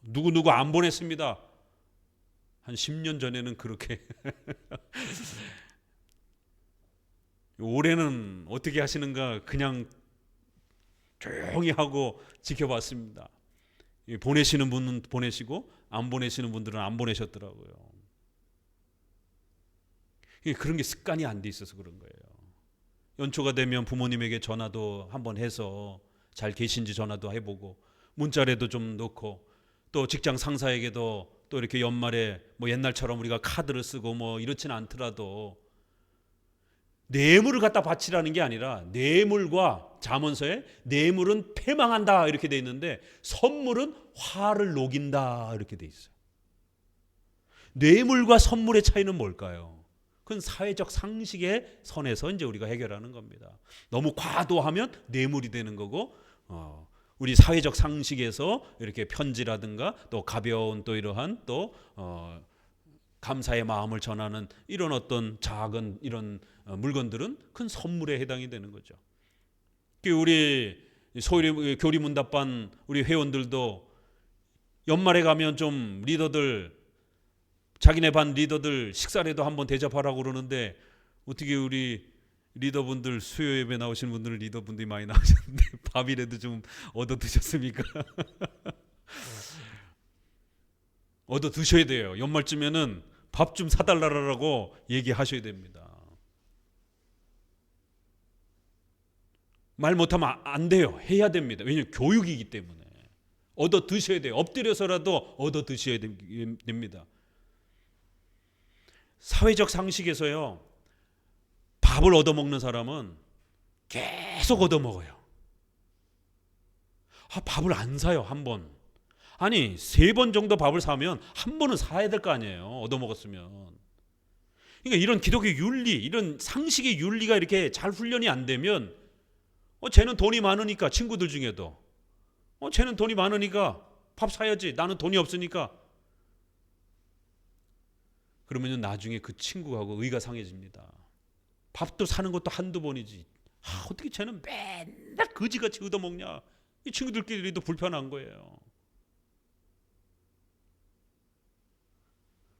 누구 안 보냈습니다. 한 10년 전에는 그렇게 올해는 어떻게 하시는가 그냥 조용히 하고 지켜봤습니다. 보내시는 분은 보내시고 안 보내시는 분들은 안 보내셨더라고요. 그런 게 습관이 안 돼 있어서 그런 거예요. 연초가 되면 부모님에게 전화도 한번 해서 잘 계신지 전화도 해보고 문자라도 좀 넣고, 또 직장 상사에게도 또 이렇게 연말에 뭐 옛날처럼 우리가 카드를 쓰고 뭐 이렇지는 않더라도 뇌물을 갖다 바치라는 게 아니라, 뇌물과 잠언서에 뇌물은 패망한다 이렇게 돼 있는데 선물은 화를 녹인다 이렇게 돼 있어요. 뇌물과 선물의 차이는 뭘까요? 그건 사회적 상식의 선에서 이제 우리가 해결하는 겁니다. 너무 과도하면 뇌물이 되는 거고, 우리 사회적 상식에서 이렇게 편지라든가 또 가벼운 또 이러한 또 감사의 마음을 전하는 이런 어떤 작은 이런 물건들은 큰 선물에 해당이 되는 거죠. 우리 소위 교리문답반 우리 회원들도 연말에 가면 좀 리더들, 자기네 반 리더들 식사라도 한번 대접하라고 그러는데, 어떻게 우리 리더분들 수요 예배 나오시는 분들은 리더분들이 많이 나오셨는데 밥이라도 좀 얻어 드셨습니까? 얻어 드셔야 돼요. 연말쯤에는 밥 좀 사달라고 얘기하셔야 됩니다. 말 못하면 안 돼요. 해야 됩니다. 왜냐하면 교육이기 때문에 얻어 드셔야 돼요. 엎드려서라도 얻어 드셔야 됩니다. 사회적 상식에서요, 밥을 얻어먹는 사람은 계속 얻어먹어요. 밥을 안 사요, 한 번. 아니 3번 정도 밥을 사면 한 번은 사야 될 거 아니에요, 얻어먹었으면. 그러니까 이런 기독의 윤리, 이런 상식의 윤리가 이렇게 잘 훈련이 안 되면 쟤는 돈이 많으니까, 친구들 중에도 쟤는 돈이 많으니까 밥 사야지, 나는 돈이 없으니까. 그러면 나중에 그 친구하고 의가 상해집니다. 밥도 사는 것도 한두 번이지, 어떻게 쟤는 맨날 거지같이 얻어먹냐. 이 친구들끼리도 불편한 거예요.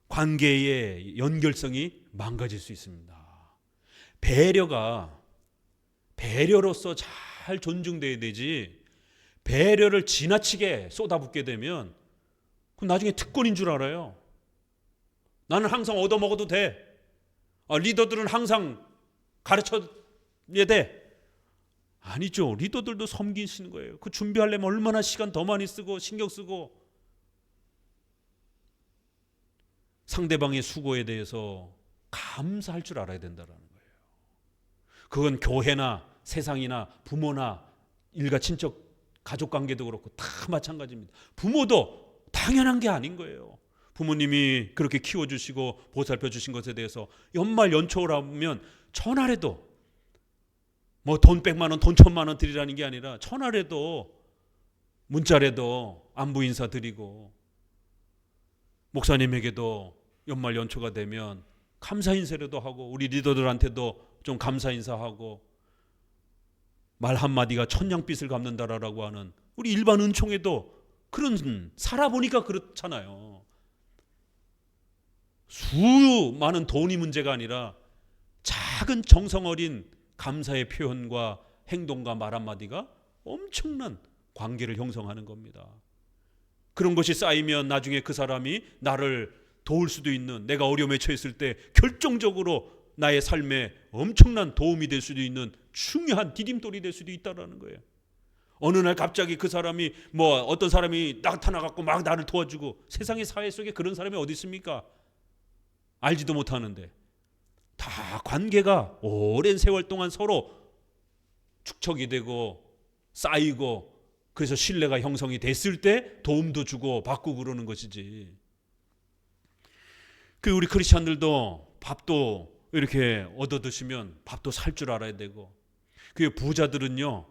관계의 연결성이 망가질 수 있습니다. 배려로서 잘 존중돼야 되지, 배려를 지나치게 쏟아붓게 되면 그럼 나중에 특권인 줄 알아요. 나는 항상 얻어먹어도 돼. 리더들은 항상 가르쳐야 돼. 아니죠. 리더들도 섬기시는 거예요. 그 준비하려면 얼마나 시간 더 많이 쓰고 신경 쓰고, 상대방의 수고에 대해서 감사할 줄 알아야 된다는 거예요. 그건 교회나 세상이나 부모나 일가 친척 가족 관계도 그렇고 다 마찬가지입니다. 부모도 당연한 게 아닌 거예요. 부모님이 그렇게 키워주시고 보살펴 주신 것에 대해서 연말 연초라면 전화라도, 뭐 돈 100만 원, 돈 1000만 원 드리라는 게 아니라 전화라도 문자라도 안부 인사 드리고, 목사님에게도 연말 연초가 되면 감사 인사라도 하고, 우리 리더들한테도 좀 감사 인사하고, 말 한마디가 천냥빚을 갚는다라고 하는 우리 일반 은총에도 그런, 살아보니까 그렇잖아요. 많은 돈이 문제가 아니라 작은 정성 어린 감사의 표현과 행동과 말 한마디가 엄청난 관계를 형성하는 겁니다. 그런 것이 쌓이면 나중에 그 사람이 나를 도울 수도 있는, 내가 어려움에 처했을 때 결정적으로 나의 삶에 엄청난 도움이 될 수도 있는 중요한 디딤돌이 될 수도 있다는 거예요. 어느 날 갑자기 그 사람이 어떤 사람이 나타나갖고 막 나를 도와주고, 세상의 사회 속에 그런 사람이 어디 있습니까? 알지도 못하는데. 다 관계가 오랜 세월 동안 서로 축적이 되고 쌓이고, 그래서 신뢰가 형성이 됐을 때 도움도 주고 받고 그러는 것이지. 그 우리 크리스찬들도 밥도 이렇게 얻어 드시면 밥도 살 줄 알아야 되고, 그 부자들은요,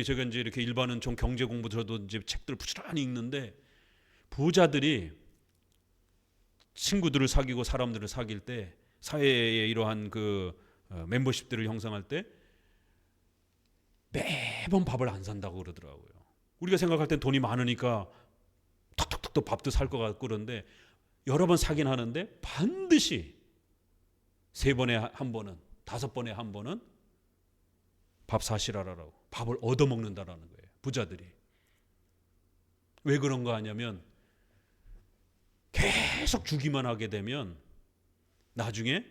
제가 이제 이렇게 일반은 좀 경제 공부 저도 이제 책들 부지런히 읽는데, 부자들이 친구들을 사귀고 사람들을 사귈 때, 사회에 이러한 그 멤버십들을 형성할 때 매번 밥을 안 산다고 그러더라고요. 우리가 생각할 땐 돈이 많으니까 톡톡톡 밥도 살 것 같고 그런데, 여러 번 사긴 하는데 반드시 3번에 한 번은, 5번에 한 번은 밥 사시라라고, 밥을 얻어먹는다라는 거예요, 부자들이. 왜 그런 거 하냐면, 계속 주기만 하게 되면 나중에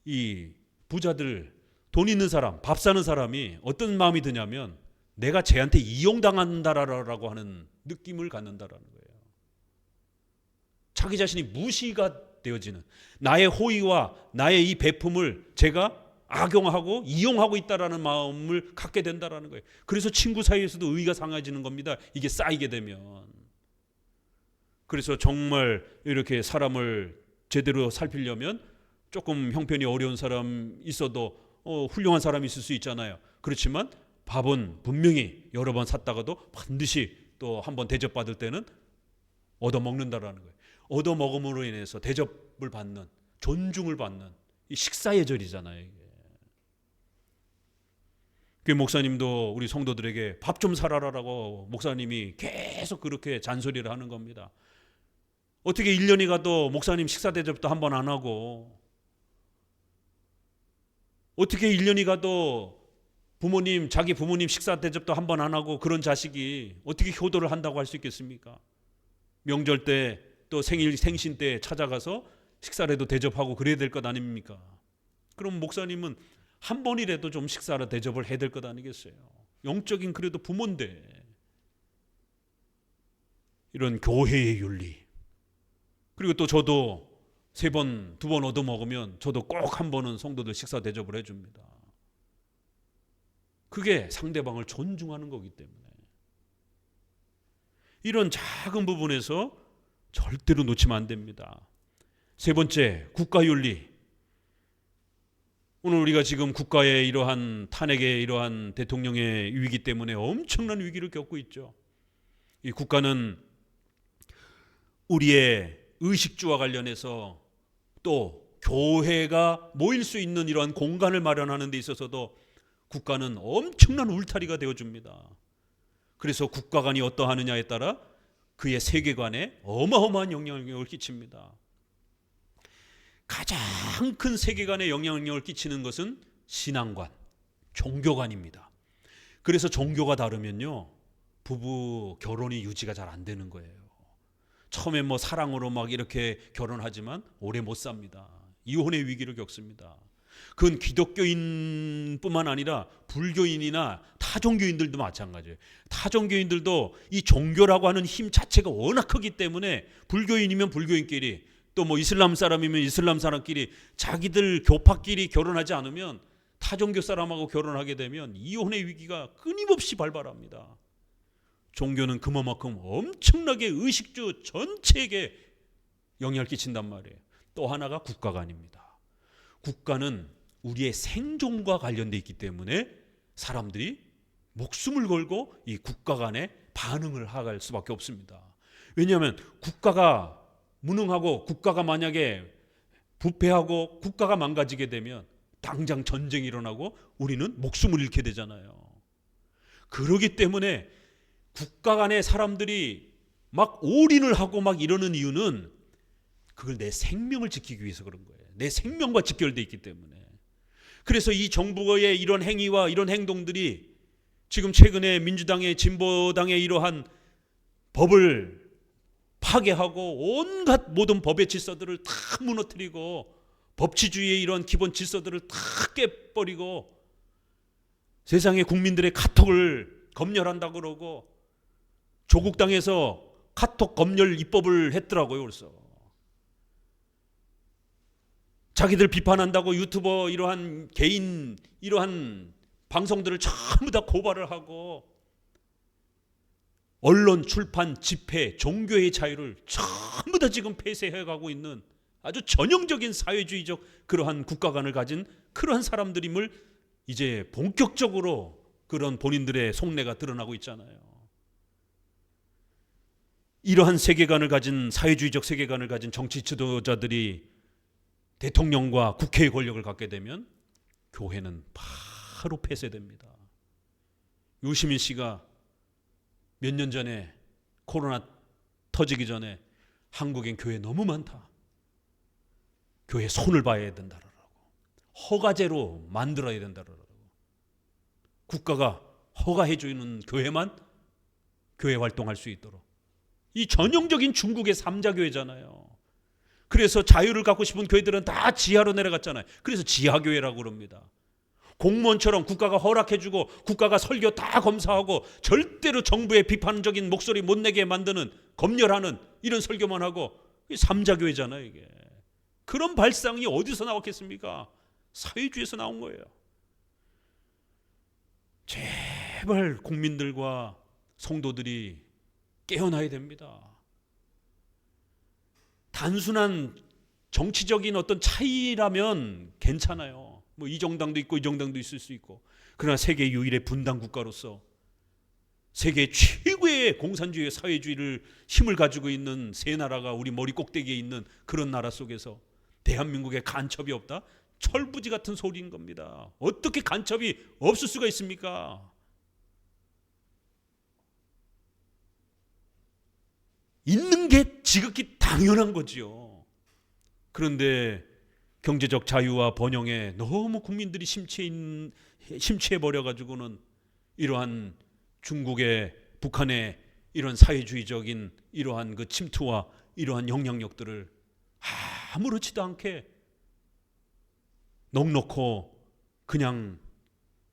이 부자들, 돈 있는 사람, 밥 사는 사람이 어떤 마음이 드냐면, 내가 쟤한테 이용당한다라고 하는 느낌을 갖는다라는 거예요. 자기 자신이 무시가 되어지는, 나의 호의와 나의 이 베품을 제가 악용하고 이용하고 있다라는 마음을 갖게 된다라는 거예요. 그래서 친구 사이에서도 의의가 상해지는 겁니다, 이게 쌓이게 되면. 그래서 정말 이렇게 사람을 제대로 살피려면 조금 형편이 어려운 사람 있어도 훌륭한 사람이 있을 수 있잖아요. 그렇지만 밥은 분명히 여러 번 샀다가도 반드시 또 한 번 대접받을 때는 얻어먹는다라는 거예요. 얻어먹음으로 인해서 대접을 받는, 존중을 받는 이 식사의 절이잖아요, 이게. 그 목사님도 우리 성도들에게 밥 좀 사라라고 목사님이 계속 그렇게 잔소리를 하는 겁니다. 어떻게 1년이 가도 목사님 식사 대접도 한 번 안 하고, 어떻게 1년이 가도 자기 부모님 식사 대접도 한 번 안 하고 그런 자식이 어떻게 효도를 한다고 할 수 있겠습니까? 명절 때 또 생신 때 찾아가서 식사라도 대접하고 그래야 될 것 아닙니까? 그럼 목사님은 한 번이라도 좀 식사를 대접을 해야 될 것 아니겠어요? 영적인 그래도 부모인데. 이런 교회의 윤리. 그리고 또 저도 3번, 2번 얻어먹으면 저도 꼭 한 번은 성도들 식사 대접을 해줍니다. 그게 상대방을 존중하는 거기 때문에. 이런 작은 부분에서 절대로 놓치면 안 됩니다. 3번째, 국가윤리. 오늘 우리가 지금 국가의 이러한 탄핵의 이러한 대통령의 위기 때문에 엄청난 위기를 겪고 있죠. 이 국가는 우리의 의식주와 관련해서, 또 교회가 모일 수 있는 이러한 공간을 마련하는 데 있어서도 국가는 엄청난 울타리가 되어줍니다. 그래서 국가관이 어떠하느냐에 따라 그의 세계관에 어마어마한 영향력을 끼칩니다. 가장 큰 세계관에 영향력을 끼치는 것은 신앙관, 종교관입니다. 그래서 종교가 다르면요, 부부 결혼이 유지가 잘 안 되는 거예요. 처음에 사랑으로 막 이렇게 결혼하지만 오래 못 삽니다. 이혼의 위기를 겪습니다. 그건 기독교인뿐만 아니라 불교인이나 타종교인들도 마찬가지예요. 타종교인들도 이 종교라고 하는 힘 자체가 워낙 크기 때문에 불교인이면 불교인끼리, 또 이슬람 사람이면 이슬람 사람끼리, 자기들 교파끼리 결혼하지 않으면 타종교 사람하고 결혼하게 되면 이혼의 위기가 끊임없이 발발합니다. 종교는 그만큼 엄청나게 의식주 전체에게 영향을 끼친단 말이에요. 또 하나가 국가관입니다. 국가는 우리의 생존과 관련되어 있기 때문에 사람들이 목숨을 걸고 이 국가관에 반응을 할 수밖에 없습니다. 왜냐하면 국가가 무능하고 국가가 만약에 부패하고 국가가 망가지게 되면 당장 전쟁이 일어나고 우리는 목숨을 잃게 되잖아요. 그러기 때문에 국가 간의 사람들이 막 올인을 하고 막 이러는 이유는 그걸 내 생명을 지키기 위해서 그런 거예요. 내 생명과 직결되어 있기 때문에. 그래서 이 정부의 이런 행위와 이런 행동들이 지금 최근에 민주당의 진보당의 이러한 법을 파괴하고 온갖 모든 법의 질서들을 다 무너뜨리고 법치주의의 이런 기본 질서들을 다 깨버리고 세상의 국민들의 카톡을 검열한다고 그러고 조국 땅에서 카톡 검열 입법을 했더라고요. 그래서 자기들 비판한다고 유튜버 이러한 개인 이러한 방송들을 전부 다 고발을 하고 언론, 출판, 집회, 종교의 자유를 전부 다 지금 폐쇄해가고 있는 아주 전형적인 사회주의적 그러한 국가관을 가진 그러한 사람들임을 이제 본격적으로 그런 본인들의 속내가 드러나고 있잖아요. 이러한 세계관을 가진 사회주의적 세계관을 가진 정치 지도자들이 대통령과 국회의 권력을 갖게 되면 교회는 바로 폐쇄됩니다. 유시민 씨가 몇 년 전에 코로나 터지기 전에 한국엔 교회 너무 많다. 교회 손을 봐야 된다라고. 허가제로 만들어야 된다라고. 국가가 허가해 주는 교회만 교회 활동할 수 있도록. 이 전형적인 중국의 삼자교회잖아요. 그래서 자유를 갖고 싶은 교회들은 다 지하로 내려갔잖아요. 그래서 지하교회라고 그럽니다. 공무원처럼 국가가 허락해주고 국가가 설교 다 검사하고 절대로 정부의 비판적인 목소리 못 내게 만드는 검열하는 이런 설교만 하고 삼자교회잖아요. 이게 그런 발상이 어디서 나왔겠습니까? 사회주의에서 나온 거예요. 제발 국민들과 성도들이 깨어나야 됩니다. 단순한 정치적인 어떤 차이라면 괜찮아요. 뭐 이 정당도 있고 이 정당도 있을 수 있고. 그러나 세계 유일의 분단 국가로서 세계 최고의 공산주의 사회주의를 힘을 가지고 있는 세 나라가 우리 머리 꼭대기에 있는 그런 나라 속에서 대한민국에 간첩이 없다? 철부지 같은 소리인 겁니다. 어떻게 간첩이 없을 수가 있습니까? 있는 게 지극히 당연한 거지요. 그런데 경제적 자유와 번영에 너무 국민들이 심취해버려가지고는 이러한 중국의 북한의 이런 사회주의적인 이러한 그 침투와 이러한 영향력들을 아무렇지도 않게 넉넉히 그냥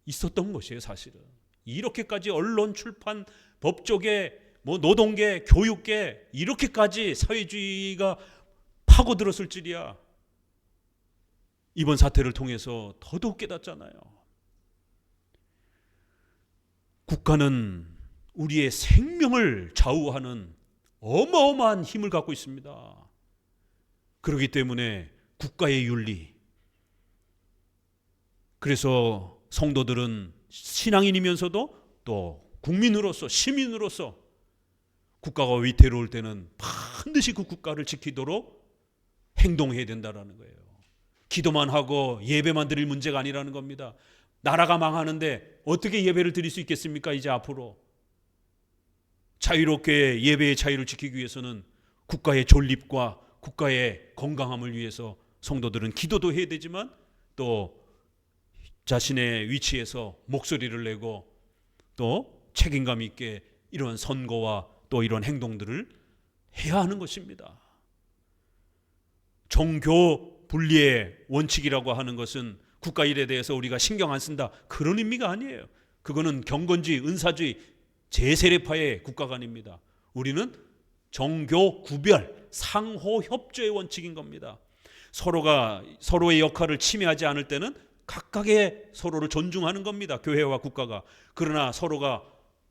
있었던 것이에요. 사실은 이렇게까지 언론, 출판, 법조계, 뭐 노동계, 교육계 이렇게까지 사회주의가 파고들었을 줄이야. 이번 사태를 통해서 더더욱 깨닫잖아요. 국가는 우리의 생명을 좌우하는 어마어마한 힘을 갖고 있습니다. 그렇기 때문에 국가의 윤리, 그래서 성도들은 신앙인이면서도 또 국민으로서 시민으로서 국가가 위태로울 때는 반드시 그 국가를 지키도록 행동해야 된다는 거예요. 기도만 하고 예배만 드릴 문제가 아니라는 겁니다. 나라가 망하는데 어떻게 예배를 드릴 수 있겠습니까? 이제 앞으로 자유롭게 예배의 자유를 지키기 위해서는 국가의 존립과 국가의 건강함을 위해서 성도들은 기도도 해야 되지만 또 자신의 위치에서 목소리를 내고 또 책임감 있게 이런 선거와 또 이런 행동들을 해야 하는 것입니다. 종교 분리의 원칙이라고 하는 것은 국가 일에 대해서 우리가 신경 안 쓴다 그런 의미가 아니에요. 그거는 경건주의, 은사주의, 제세례파의 국가관입니다. 우리는 정교 구별, 상호 협조의 원칙인 겁니다. 서로가 서로의 역할을 침해하지 않을 때는 각각의 서로를 존중하는 겁니다. 교회와 국가가. 그러나 서로가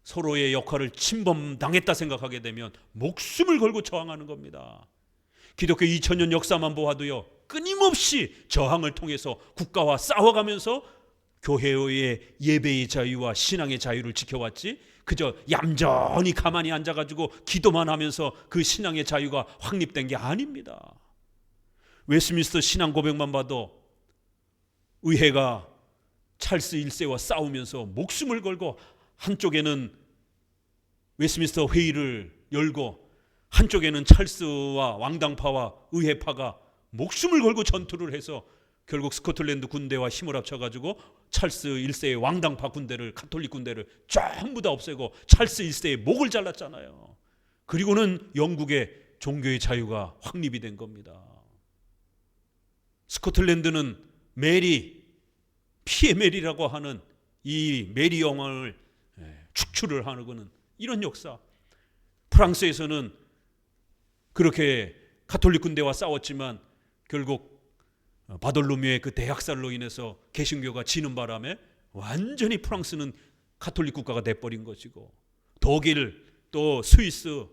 서로의 역할을 침범당했다 생각하게 되면 목숨을 걸고 저항하는 겁니다. 기독교 2000년 역사만 보아도요, 끊임없이 저항을 통해서 국가와 싸워가면서 교회의 예배의 자유와 신앙의 자유를 지켜왔지, 그저 얌전히 가만히 앉아가지고 기도만 하면서 그 신앙의 자유가 확립된 게 아닙니다. 웨스민스터 신앙 고백만 봐도 의회가 찰스 1세와 싸우면서 목숨을 걸고 한쪽에는 웨스민스터 회의를 열고 한쪽에는 찰스와 왕당파와 의회파가 목숨을 걸고 전투를 해서 결국 스코틀랜드 군대와 힘을 합쳐가지고 찰스 1세의 왕당파 군대를, 가톨릭 군대를 전부 다 없애고 찰스 1세의 목을 잘랐잖아요. 그리고는 영국의 종교의 자유가 확립이 된 겁니다. 스코틀랜드는 메리, 피의 메리라고 하는 이 메리 영왕을 축출을 하는 이런 역사. 프랑스에서는 그렇게 가톨릭 군대와 싸웠지만 결국 바돌로뮤의 그 대학살로 인해서 개신교가 지는 바람에 완전히 프랑스는 가톨릭 국가가 돼버린 것이고, 독일 또 스위스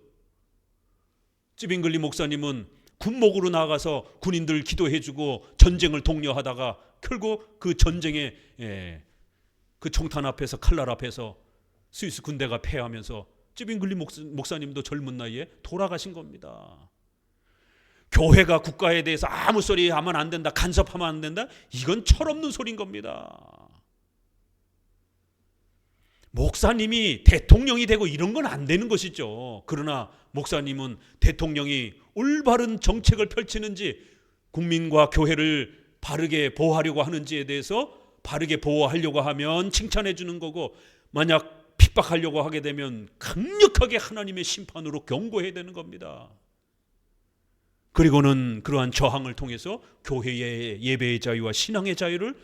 찌빙글리 목사님은 군목으로 나가서 군인들 기도해주고 전쟁을 독려하다가 결국 그 전쟁에 그 총탄 앞에서, 칼날 앞에서 스위스 군대가 패하면서 찌빙글리 목사님도 젊은 나이에 돌아가신 겁니다. 교회가 국가에 대해서 아무 소리 하면 안 된다, 간섭하면 안 된다, 이건 철없는 소리인 겁니다. 목사님이 대통령이 되고 이런 건 안 되는 것이죠. 그러나 목사님은 대통령이 올바른 정책을 펼치는지, 국민과 교회를 바르게 보호하려고 하는지에 대해서 바르게 보호하려고 하면 칭찬해 주는 거고, 만약 핍박하려고 하게 되면 강력하게 하나님의 심판으로 경고해야 되는 겁니다. 그리고는 그러한 저항을 통해서 교회의 예배의 자유와 신앙의 자유를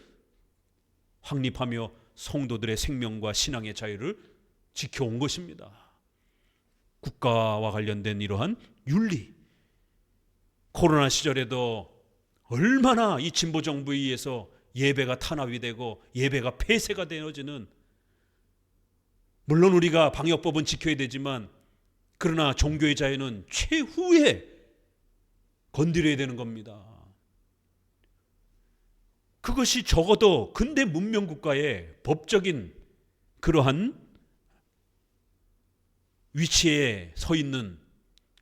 확립하며 성도들의 생명과 신앙의 자유를 지켜온 것입니다. 국가와 관련된 이러한 윤리, 코로나 시절에도 얼마나 이 진보 정부에 의해서 예배가 탄압이 되고 예배가 폐쇄가 되어지는, 물론 우리가 방역법은 지켜야 되지만 그러나 종교의 자유는 최후에 건드려야 되는 겁니다. 그것이 적어도 근대 문명 국가의 법적인 그러한 위치에 서 있는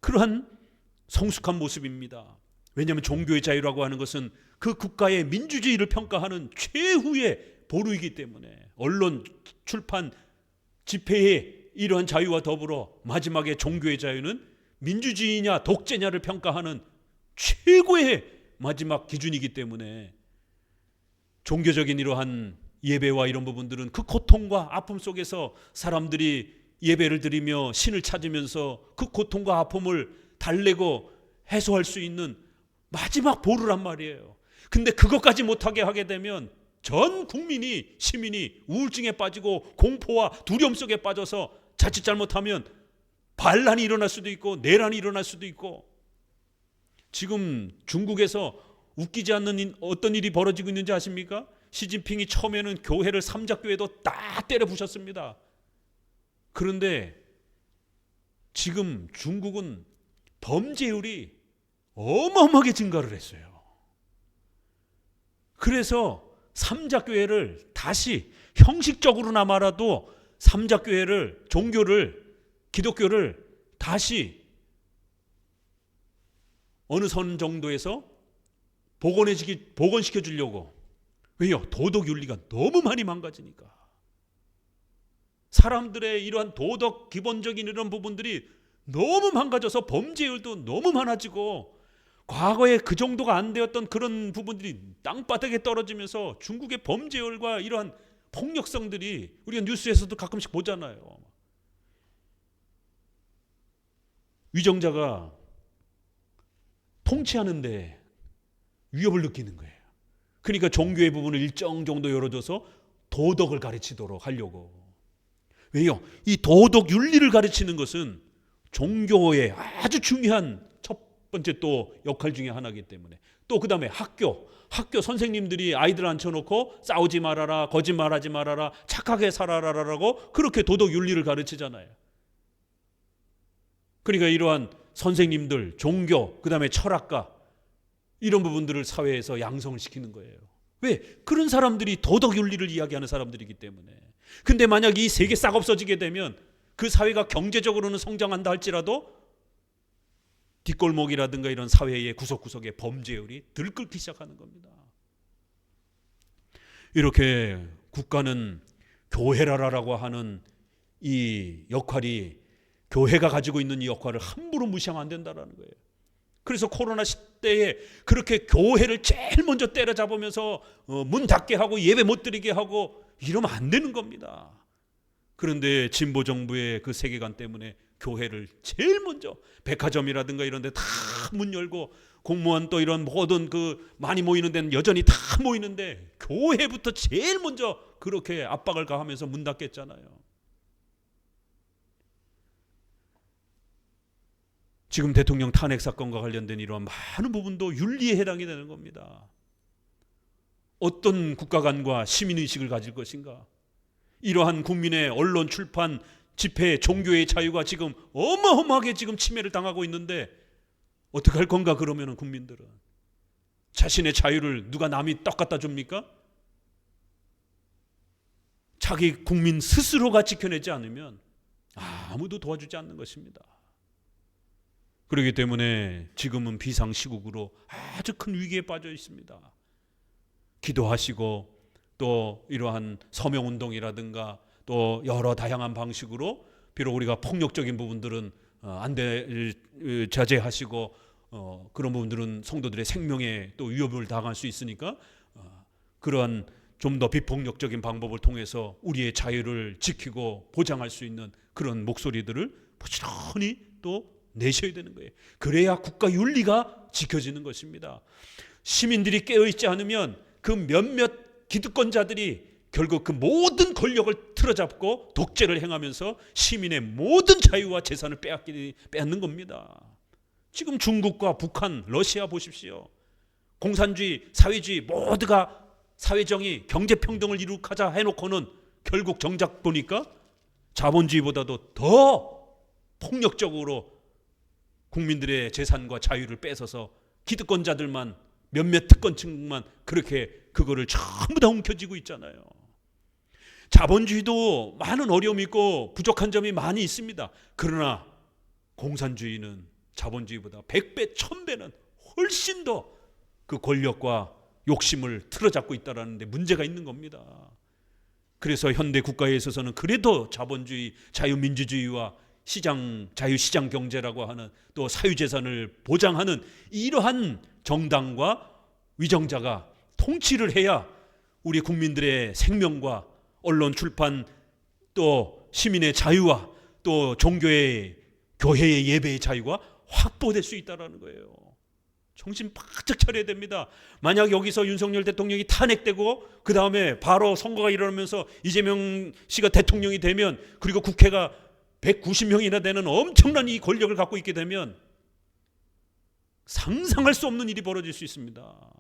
그러한 성숙한 모습입니다. 왜냐하면 종교의 자유라고 하는 것은 그 국가의 민주주의를 평가하는 최후의 보루이기 때문에, 언론, 출판, 집회의 이러한 자유와 더불어 마지막에 종교의 자유는 민주주의냐 독재냐를 평가하는 최고의 마지막 기준이기 때문에, 종교적인 이러한 예배와 이런 부분들은 그 고통과 아픔 속에서 사람들이 예배를 드리며 신을 찾으면서 그 고통과 아픔을 달래고 해소할 수 있는 마지막 보루란 말이에요. 근데 그것까지 못하게 하게 되면 전 국민이, 시민이 우울증에 빠지고 공포와 두려움 속에 빠져서 자칫 잘못하면 반란이 일어날 수도 있고 내란이 일어날 수도 있고, 지금 중국에서 웃기지 않는 어떤 일이 벌어지고 있는지 아십니까? 시진핑이 처음에는 교회를 삼자교회도 다 때려 부셨습니다. 그런데 지금 중국은 범죄율이 어마어마하게 증가를 했어요. 그래서 삼자교회를 다시 형식적으로나마라도 삼자교회를, 종교를, 기독교를 다시 어느 선 정도에서 복원시켜 주려고. 왜요? 도덕 윤리가 너무 많이 망가지니까. 사람들의 이러한 도덕 기본적인 이런 부분들이 너무 망가져서 범죄율도 너무 많아지고, 과거에 그 정도가 안 되었던 그런 부분들이 땅바닥에 떨어지면서 중국의 범죄율과 이러한 폭력성들이 우리가 뉴스에서도 가끔씩 보잖아요. 위정자가 통치하는데 위협을 느끼는 거예요. 그러니까 종교의 부분을 일정 정도 열어줘서 도덕을 가르치도록 하려고. 왜요? 이 도덕 윤리를 가르치는 것은 종교의 아주 중요한 첫 번째 또 역할 중에 하나이기 때문에, 또 그 다음에 학교 선생님들이 아이들 앉혀놓고 싸우지 말아라, 거짓말하지 말아라, 착하게 살아라라고 그렇게 도덕 윤리를 가르치잖아요. 그러니까 이러한 선생님들, 종교, 그 다음에 철학가, 이런 부분들을 사회에서 양성을 시키는 거예요. 왜? 그런 사람들이 도덕 윤리를 이야기하는 사람들이기 때문에. 근데 만약 이 세 개 싹 없어지게 되면 그 사회가 경제적으로는 성장한다 할지라도 뒷골목이라든가 이런 사회의 구석구석에 범죄율이 들끓기 시작하는 겁니다. 이렇게 국가는 교회라라고 하는 이 역할이 교회가 가지고 있는 이 역할을 함부로 무시하면 안 된다는 거예요. 그래서 코로나 시대에 그렇게 교회를 제일 먼저 때려잡으면서 문 닫게 하고 예배 못 드리게 하고 이러면 안 되는 겁니다. 그런데 진보 정부의 그 세계관 때문에 교회를 제일 먼저 백화점이라든가 이런 데 다 문 열고, 공무원 또 이런 모든 그 많이 모이는 데는 여전히 다 모이는데 교회부터 제일 먼저 그렇게 압박을 가하면서 문 닫겠잖아요. 지금 대통령 탄핵 사건과 관련된 이러한 많은 부분도 윤리에 해당이 되는 겁니다. 어떤 국가관과 시민의식을 가질 것인가? 이러한 국민의 언론, 출판, 집회, 종교의 자유가 지금 어마어마하게 지금 침해를 당하고 있는데 어떻게 할 건가? 그러면은 국민들은 자신의 자유를 누가 남이 떡 갖다 줍니까? 자기 국민 스스로가 지켜내지 않으면 아무도 도와주지 않는 것입니다. 그렇기 때문에 지금은 비상시국으로 아주 큰 위기에 빠져 있습니다. 기도하시고 또 이러한 서명운동이라든가 또 여러 다양한 방식으로, 비록 우리가 폭력적인 부분들은 자제하시고 그런 부분들은 성도들의 생명에 또 위협을 당할 수 있으니까 그러한 좀 더 비폭력적인 방법을 통해서 우리의 자유를 지키고 보장할 수 있는 그런 목소리들을 부지런히 또 내셔야 되는 거예요. 그래야 국가 윤리가 지켜지는 것입니다. 시민들이 깨어있지 않으면 그 몇몇 기득권자들이 결국 그 모든 권력을 틀어잡고 독재를 행하면서 시민의 모든 자유와 재산을 빼앗는 겁니다. 지금 중국과 북한, 러시아 보십시오. 공산주의, 사회주의 모두가 사회정의, 경제평등을 이룩하자 해놓고는 결국 정작 보니까 자본주의보다도 더 폭력적으로 국민들의 재산과 자유를 뺏어서 기득권자들만, 몇몇 특권층만 그렇게 그거를 전부 다 움켜쥐고 있잖아요. 자본주의도 많은 어려움이 있고 부족한 점이 많이 있습니다. 그러나 공산주의는 자본주의보다 100배, 1000배는 훨씬 더 그 권력과 욕심을 틀어잡고 있다는 데 문제가 있는 겁니다. 그래서 현대 국가에 있어서는 그래도 자본주의, 자유민주주의와 자유시장 경제라고 하는 또 사유재산을 보장하는 이러한 정당과 위정자가 통치를 해야 우리 국민들의 생명과 언론, 출판, 또 시민의 자유와 또 종교의, 교회의 예배의 자유가 확보될 수 있다는 거예요. 정신 바짝 차려야 됩니다. 만약 여기서 윤석열 대통령이 탄핵되고 그 다음에 바로 선거가 일어나면서 이재명 씨가 대통령이 되면, 그리고 국회가 190명이나 되는 엄청난 이 권력을 갖고 있게 되면 상상할 수 없는 일이 벌어질 수 있습니다.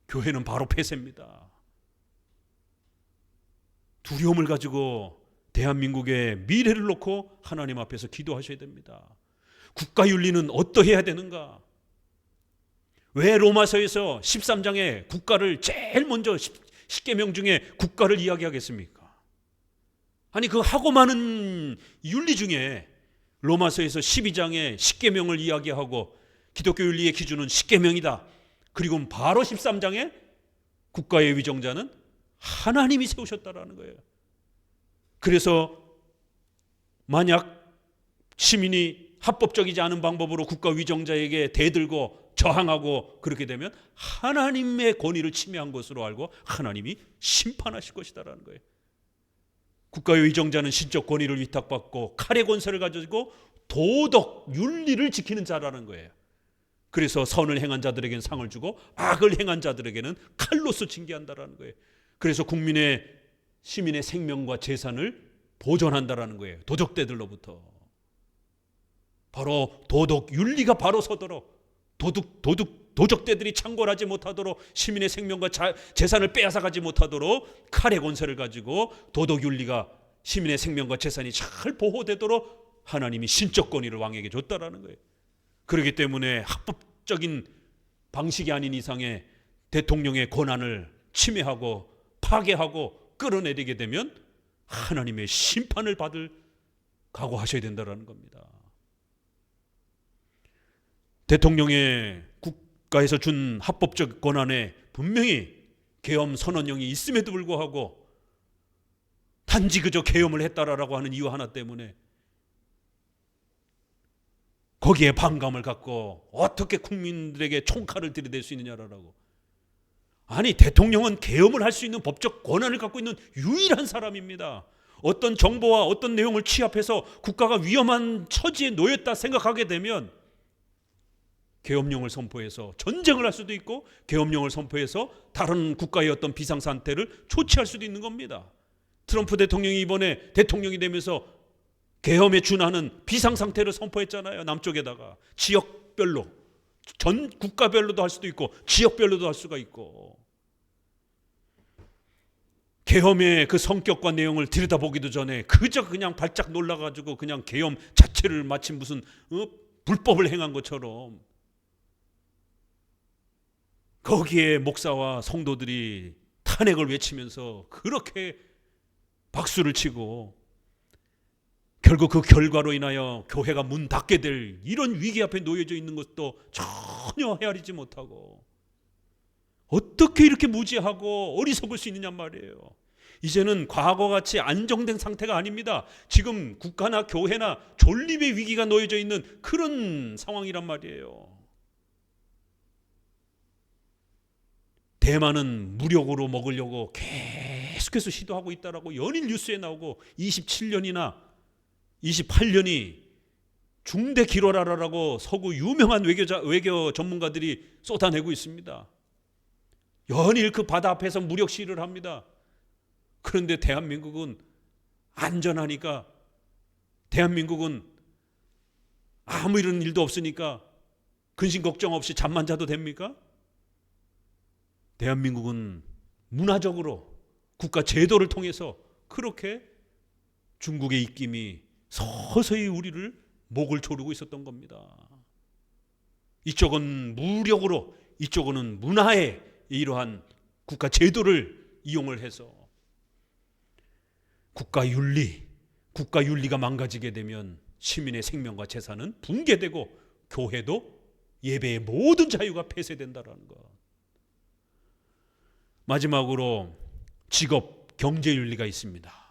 교회는 바로 폐쇄입니다. 두려움을 가지고 대한민국의 미래를 놓고 하나님 앞에서 기도하셔야 됩니다. 국가윤리는 어떠해야 되는가? 왜 로마서에서 13장에 국가를 제일 먼저 10계명 중에 국가를 이야기하겠습니까? 아니 그 하고 많은 윤리 중에 로마서에서 12장에 10계명을 이야기하고 기독교 윤리의 기준은 10계명이다. 그리고 바로 13장에 국가의 위정자는 하나님이 세우셨다라는 거예요. 그래서 만약 시민이 합법적이지 않은 방법으로 국가 위정자에게 대들고 저항하고 그렇게 되면 하나님의 권위를 침해한 것으로 알고 하나님이 심판하실 것이다라는 거예요. 국가의 위정자는 신적 권위를 위탁받고 칼의 권세를 가지고 도덕, 윤리를 지키는 자라는 거예요. 그래서 선을 행한 자들에게는 상을 주고 악을 행한 자들에게는 칼로서 징계한다라는 거예요. 그래서 시민의 생명과 재산을 보존한다라는 거예요. 도적대들로부터. 바로 도덕, 윤리가 바로 서도록 도적대들이 창궐하지 못하도록, 시민의 생명과 재산을 빼앗아가지 못하도록 칼의 권세를 가지고 도덕윤리가, 시민의 생명과 재산이 잘 보호되도록 하나님이 신적 권위를 왕에게 줬다라는 거예요. 그렇기 때문에 합법적인 방식이 아닌 이상의 대통령의 권한을 침해하고 파괴하고 끌어내리게 되면 하나님의 심판을 받을 각오하셔야 된다는 겁니다. 대통령의 국가에서 준 합법적 권한에 분명히 계엄 선언령이 있음에도 불구하고 단지 그저 계엄을 했다라고 하는 이유 하나 때문에 거기에 반감을 갖고 어떻게 국민들에게 총칼을 들이댈 수 있느냐라고. 아니, 대통령은 계엄을 할 수 있는 법적 권한을 갖고 있는 유일한 사람입니다. 어떤 정보와 어떤 내용을 취합해서 국가가 위험한 처지에 놓였다 생각하게 되면 계엄령을 선포해서 전쟁을 할 수도 있고, 계엄령을 선포해서 다른 국가의 어떤 비상상태를 조치할 수도 있는 겁니다. 트럼프 대통령이 이번에 대통령이 되면서 계엄에 준하는 비상상태를 선포했잖아요. 남쪽에다가 지역별로, 전 국가별로도 할 수도 있고 지역별로도 할 수가 있고. 계엄의 그 성격과 내용을 들여다보기도 전에 그저 그냥 발작 놀라가지고 그냥 계엄 자체를 마치 무슨 불법을 행한 것처럼 거기에 목사와 성도들이 탄핵을 외치면서 그렇게 박수를 치고, 결국 그 결과로 인하여 교회가 문 닫게 될 이런 위기 앞에 놓여져 있는 것도 전혀 헤아리지 못하고 어떻게 이렇게 무지하고 어리석을 수 있느냐 말이에요. 이제는 과거같이 안정된 상태가 아닙니다. 지금 국가나 교회나 존립의 위기가 놓여져 있는 그런 상황이란 말이에요. 대만은 무력으로 먹으려고 계속해서 시도하고 있다라고 연일 뉴스에 나오고, 27년이나 28년이 중대 기로라라고 서구 유명한 외교 전문가들이 쏟아내고 있습니다. 연일 그 바다 앞에서 무력 시위를 합니다. 그런데 대한민국은 안전하니까, 대한민국은 아무 이런 일도 없으니까 근심 걱정 없이 잠만 자도 됩니까? 대한민국은 문화적으로 국가 제도를 통해서 그렇게 중국의 입김이 서서히 우리를 목을 조르고 있었던 겁니다. 이쪽은 무력으로, 이쪽은 문화의 이러한 국가 제도를 이용을 해서 국가 윤리가 망가지게 되면 시민의 생명과 재산은 붕괴되고 교회도 예배의 모든 자유가 폐쇄된다라는 것. 마지막으로 직업 경제윤리가 있습니다.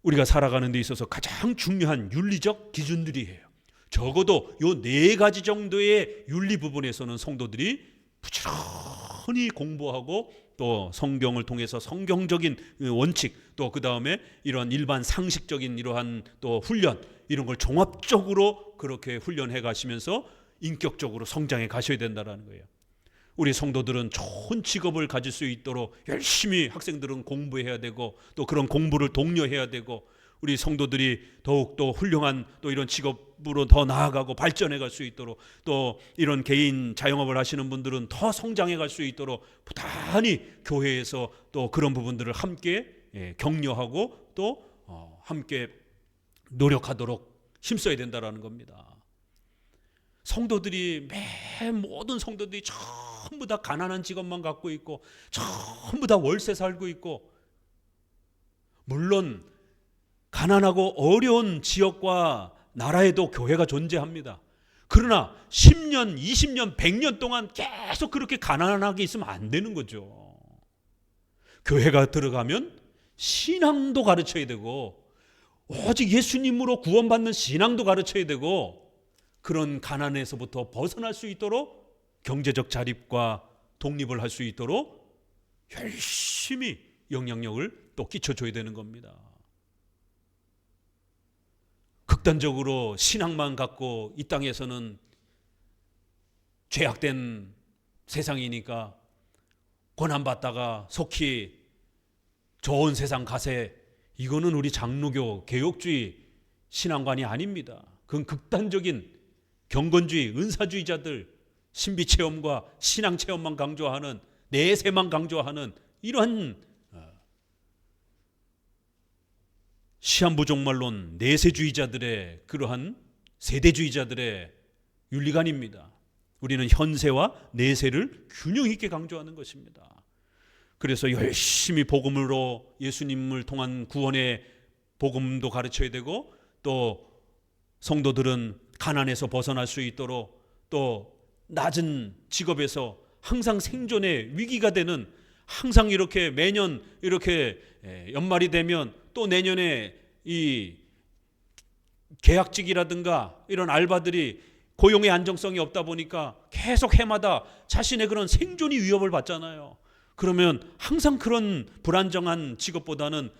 우리가 살아가는 데 있어서 가장 중요한 윤리적 기준들이에요. 적어도 이 4가지 정도의 윤리 부분에서는 성도들이 부지런히 공부하고, 또 성경을 통해서 성경적인 원칙, 또 그 다음에 이러한 일반 상식적인 이러한 또 훈련, 이런 걸 종합적으로 그렇게 훈련해 가시면서 인격적으로 성장해 가셔야 된다는 거예요. 우리 성도들은 좋은 직업을 가질 수 있도록 열심히 학생들은 공부해야 되고, 또 그런 공부를 독려해야 되고, 우리 성도들이 더욱더 훌륭한 또 이런 직업으로 더 나아가고 발전해 갈 수 있도록, 또 이런 개인 자영업을 하시는 분들은 더 성장해 갈 수 있도록 부단히 교회에서 또 그런 부분들을 함께 격려하고 또 함께 노력하도록 힘써야 된다라는 겁니다. 성도들이 모든 성도들이 전부 다 가난한 직업만 갖고 있고, 전부 다 월세 살고 있고, 물론 가난하고 어려운 지역과 나라에도 교회가 존재합니다. 그러나 10년, 20년, 100년 동안 계속 그렇게 가난하게 있으면 안 되는 거죠. 교회가 들어가면 신앙도 가르쳐야 되고, 오직 예수님으로 구원받는 신앙도 가르쳐야 되고, 그런 가난에서부터 벗어날 수 있도록 경제적 자립과 독립을 할 수 있도록 열심히 영향력을 또 끼쳐줘야 되는 겁니다. 극단적으로 신앙만 갖고 이 땅에서는 죄악된 세상이니까 고난받다가 속히 좋은 세상 가세, 이거는 우리 장로교 개혁주의 신앙관이 아닙니다. 그건 극단적인 경건주의, 은사주의자들, 신비체험과 신앙체험만 강조하는, 내세만 강조하는 이러한 시한부종말론 내세주의자들의 그러한 세대주의자들의 윤리관입니다. 우리는 현세와 내세를 균형 있게 강조하는 것입니다. 그래서 열심히 복음으로 예수님을 통한 구원의 복음도 가르쳐야 되고, 또 성도들은 가난에서 벗어날 수 있도록, 또 낮은 직업에서 항상 생존의 위기가 되는, 항상 이렇게 매년 이렇게 연말이 되면 또 내년에 이 계약직이라든가 이런 알바들이 고용의 안정성이 없다 보니까 계속 해마다 자신의 그런 생존이 위협을 받잖아요. 그러면 항상 그런 불안정한 직업보다는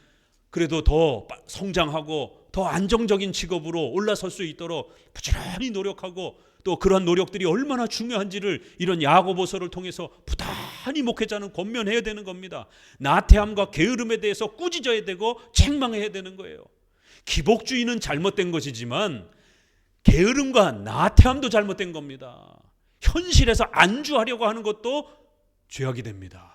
그래도 더 성장하고 더 안정적인 직업으로 올라설 수 있도록 부지런히 노력하고, 또 그러한 노력들이 얼마나 중요한지를 이런 야고보서를 통해서 부단히 목회자는 권면해야 되는 겁니다. 나태함과 게으름에 대해서 꾸짖어야 되고 책망해야 되는 거예요. 기복주의는 잘못된 것이지만 게으름과 나태함도 잘못된 겁니다. 현실에서 안주하려고 하는 것도 죄악이 됩니다.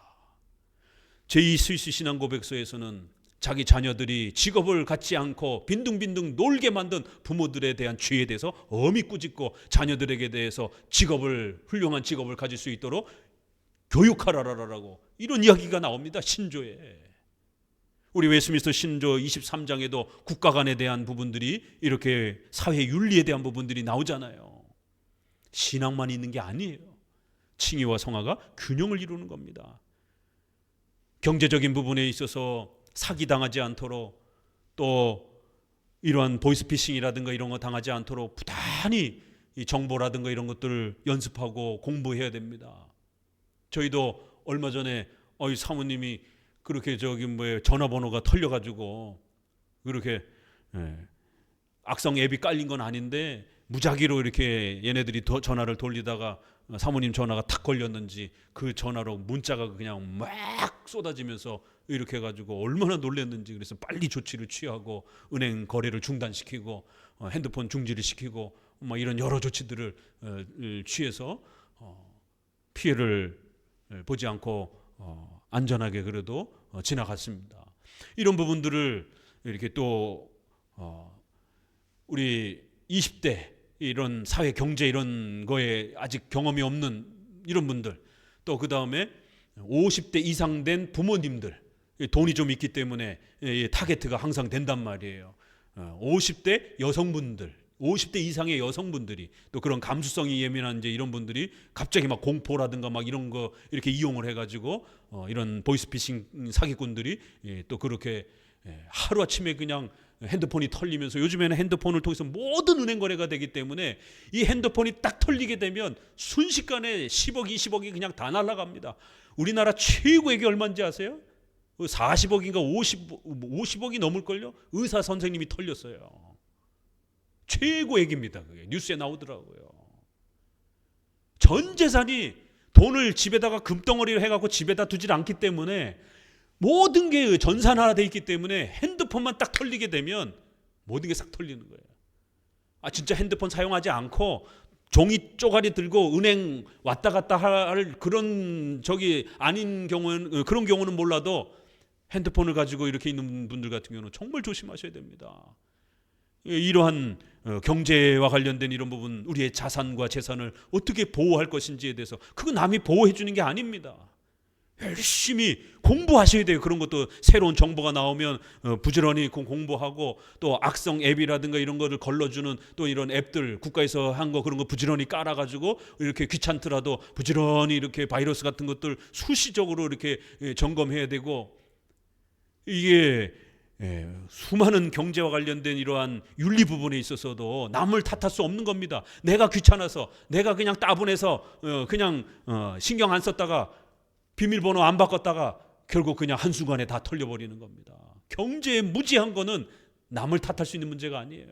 제2 스위스 신앙고백서에서는 자기 자녀들이 직업을 갖지 않고 빈둥빈둥 놀게 만든 부모들에 대한 죄에 대해서 엄히 꾸짖고, 자녀들에게 대해서 훌륭한 직업을 가질 수 있도록 교육하라라고 이런 이야기가 나옵니다. 신조에. 우리 웨스민스터 신조 23장에도 국가간에 대한 부분들이, 이렇게 사회 윤리에 대한 부분들이 나오잖아요. 신앙만 있는 게 아니에요. 칭의와 성화가 균형을 이루는 겁니다. 경제적인 부분에 있어서 사기당하지 않도록, 또 이러한 보이스피싱이라든가 이런 거 당하지 않도록 부단히 이 정보라든가 이런 것들을 연습하고 공부해야 됩니다. 저희도 얼마 전에 사모님이 그렇게 전화번호가 털려가지고 그렇게 악성 앱이 깔린 건 아닌데 무작위로 이렇게 얘네들이 전화를 돌리다가 사모님 전화가 탁 걸렸는지 그 전화로 문자가 그냥 막 쏟아지면서 이렇게 해가지고 얼마나 놀랐는지, 그래서 빨리 조치를 취하고 은행 거래를 중단시키고 핸드폰 중지를 시키고 이런 여러 조치들을 취해서 피해를 보지 않고 안전하게 그래도 지나갔습니다. 이런 부분들을 이렇게 또 우리 20대 이런 사회 경제 이런 거에 아직 경험이 없는 이런 분들, 또 그 다음에 50대 이상 된 부모님들, 돈이 좀 있기 때문에 타겟트가 항상 된단 말이에요. 50대 여성분들, 50대 이상의 여성분들이, 또 그런 감수성이 예민한 이제 이런 분들이 갑자기 막 공포라든가 막 이런 거 이렇게 이용을 해가지고 이런 보이스피싱 사기꾼들이 또 그렇게 하루아침에 그냥 핸드폰이 털리면서, 요즘에는 핸드폰을 통해서 모든 은행 거래가 되기 때문에 이 핸드폰이 딱 털리게 되면 순식간에 10억, 20억이 그냥 다 날아갑니다. 우리나라 최고액이 얼마인지 아세요? 40억인가 50억이 넘을걸요? 의사 선생님이 털렸어요. 최고액입니다. 그게 뉴스에 나오더라고요. 전 재산이, 돈을 집에다가 금덩어리를 해갖고 집에다 두질 않기 때문에 모든 게 전산화되어 있기 때문에 핸드폰만 딱 털리게 되면 모든 게 싹 털리는 거예요. 진짜 핸드폰 사용하지 않고 종이 쪼가리 들고 은행 왔다 갔다 할 그런 아닌 경우는, 그런 경우는 몰라도 핸드폰을 가지고 이렇게 있는 분들 같은 경우는 정말 조심하셔야 됩니다. 이러한 경제와 관련된 이런 부분, 우리의 자산과 재산을 어떻게 보호할 것인지에 대해서, 그거 남이 보호해 주는 게 아닙니다. 열심히 공부하셔야 돼요. 그런 것도 새로운 정보가 나오면 부지런히 공부하고, 또 악성 앱이라든가 이런 거를 걸러주는 또 이런 앱들 국가에서 한 거, 그런 거 부지런히 깔아가지고 이렇게 귀찮더라도 부지런히 이렇게 바이러스 같은 것들 수시적으로 이렇게 점검해야 되고, 이게 수많은 경제와 관련된 이러한 윤리 부분에 있어서도 남을 탓할 수 없는 겁니다. 내가 귀찮아서, 내가 그냥 따분해서 그냥 신경 안 썼다가 비밀번호 안 바꿨다가 결국 그냥 한순간에 다 털려버리는 겁니다. 경제에 무지한 거는 남을 탓할 수 있는 문제가 아니에요.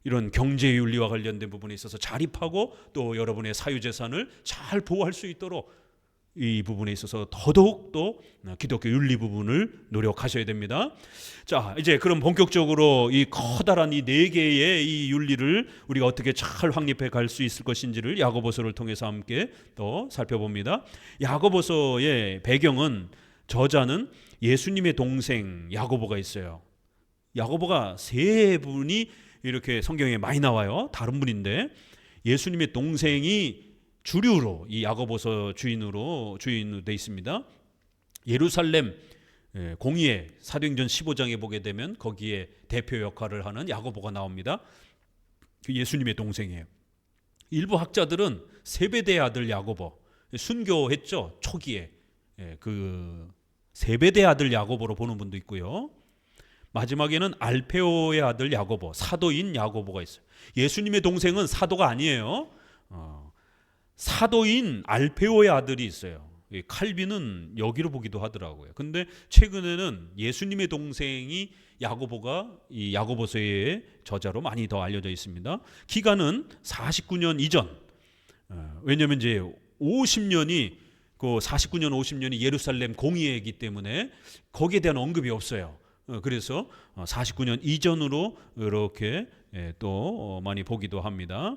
이런 경제 윤리와 관련된 부분에 있어서 자립하고, 또 여러분의 사유재산을 잘 보호할 수 있도록 이 부분에 있어서 더더욱 또 기독교 윤리 부분을 노력하셔야 됩니다. 자, 이제 그럼 본격적으로 이 커다란 이 네 개의 이 윤리를 우리가 어떻게 잘 확립해 갈 수 있을 것인지를 야고보서를 통해서 함께 또 살펴봅니다. 야고보서의 배경은, 저자는 예수님의 동생 야고보가 있어요. 야고보가 세 분이 이렇게 성경에 많이 나와요. 다른 분인데 예수님의 동생이 주류로 이 야고보서 주인으로 돼 있습니다. 예루살렘 공의회 사도행전 15장에 보게 되면 거기에 대표 역할을 하는 야고보가 나옵니다. 그 예수님의 동생이에요. 일부 학자들은 세베대의 아들 야고보, 순교했죠 초기에, 그 세베대의 아들 야고보로 보는 분도 있고요. 마지막에는 알페오의 아들 야고보, 사도인 야고보가 있어요. 예수님의 동생은 사도가 아니에요. 사도인 알페오의 아들이 있어요. 칼빈은 여기로 보기도 하더라고요. 근데 최근에는 예수님의 동생이 야고보가 이 야고보서의 저자로 많이 더 알려져 있습니다. 기간은 49년 이전. 왜냐하면 이제 50년이 그 49년 50년이 예루살렘 공의회이기 때문에 거기에 대한 언급이 없어요. 그래서 49년 이전으로 이렇게 또 많이 보기도 합니다.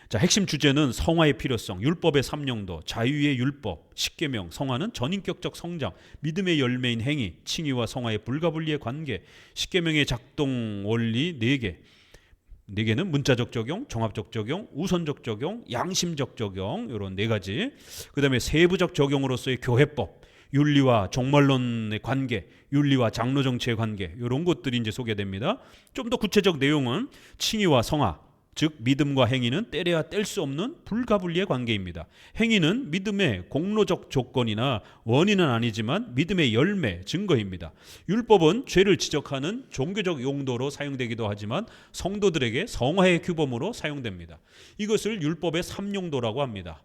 자, 핵심 주제는 성화의 필요성, 율법의 삼용도, 자유의 율법, 십계명, 성화는 전인격적 성장, 믿음의 열매인 행위, 칭의와 성화의 불가분리의 관계, 십계명의 작동 원리 4개. 4개는 문자적 적용, 종합적 적용, 우선적 적용, 양심적 적용, 이런 4가지. 그다음에 세부적 적용으로서의 교회법, 윤리와 종말론의 관계, 윤리와 장로 정치의 관계, 이런 것들이 이제 소개됩니다. 좀 더 구체적 내용은 칭의와 성화, 즉 믿음과 행위는 떼려야 뗄 수 없는 불가분리의 관계입니다. 행위는 믿음의 공로적 조건이나 원인은 아니지만 믿음의 열매, 증거입니다. 율법은 죄를 지적하는 종교적 용도로 사용되기도 하지만 성도들에게 성화의 규범으로 사용됩니다. 이것을 율법의 삼용도라고 합니다.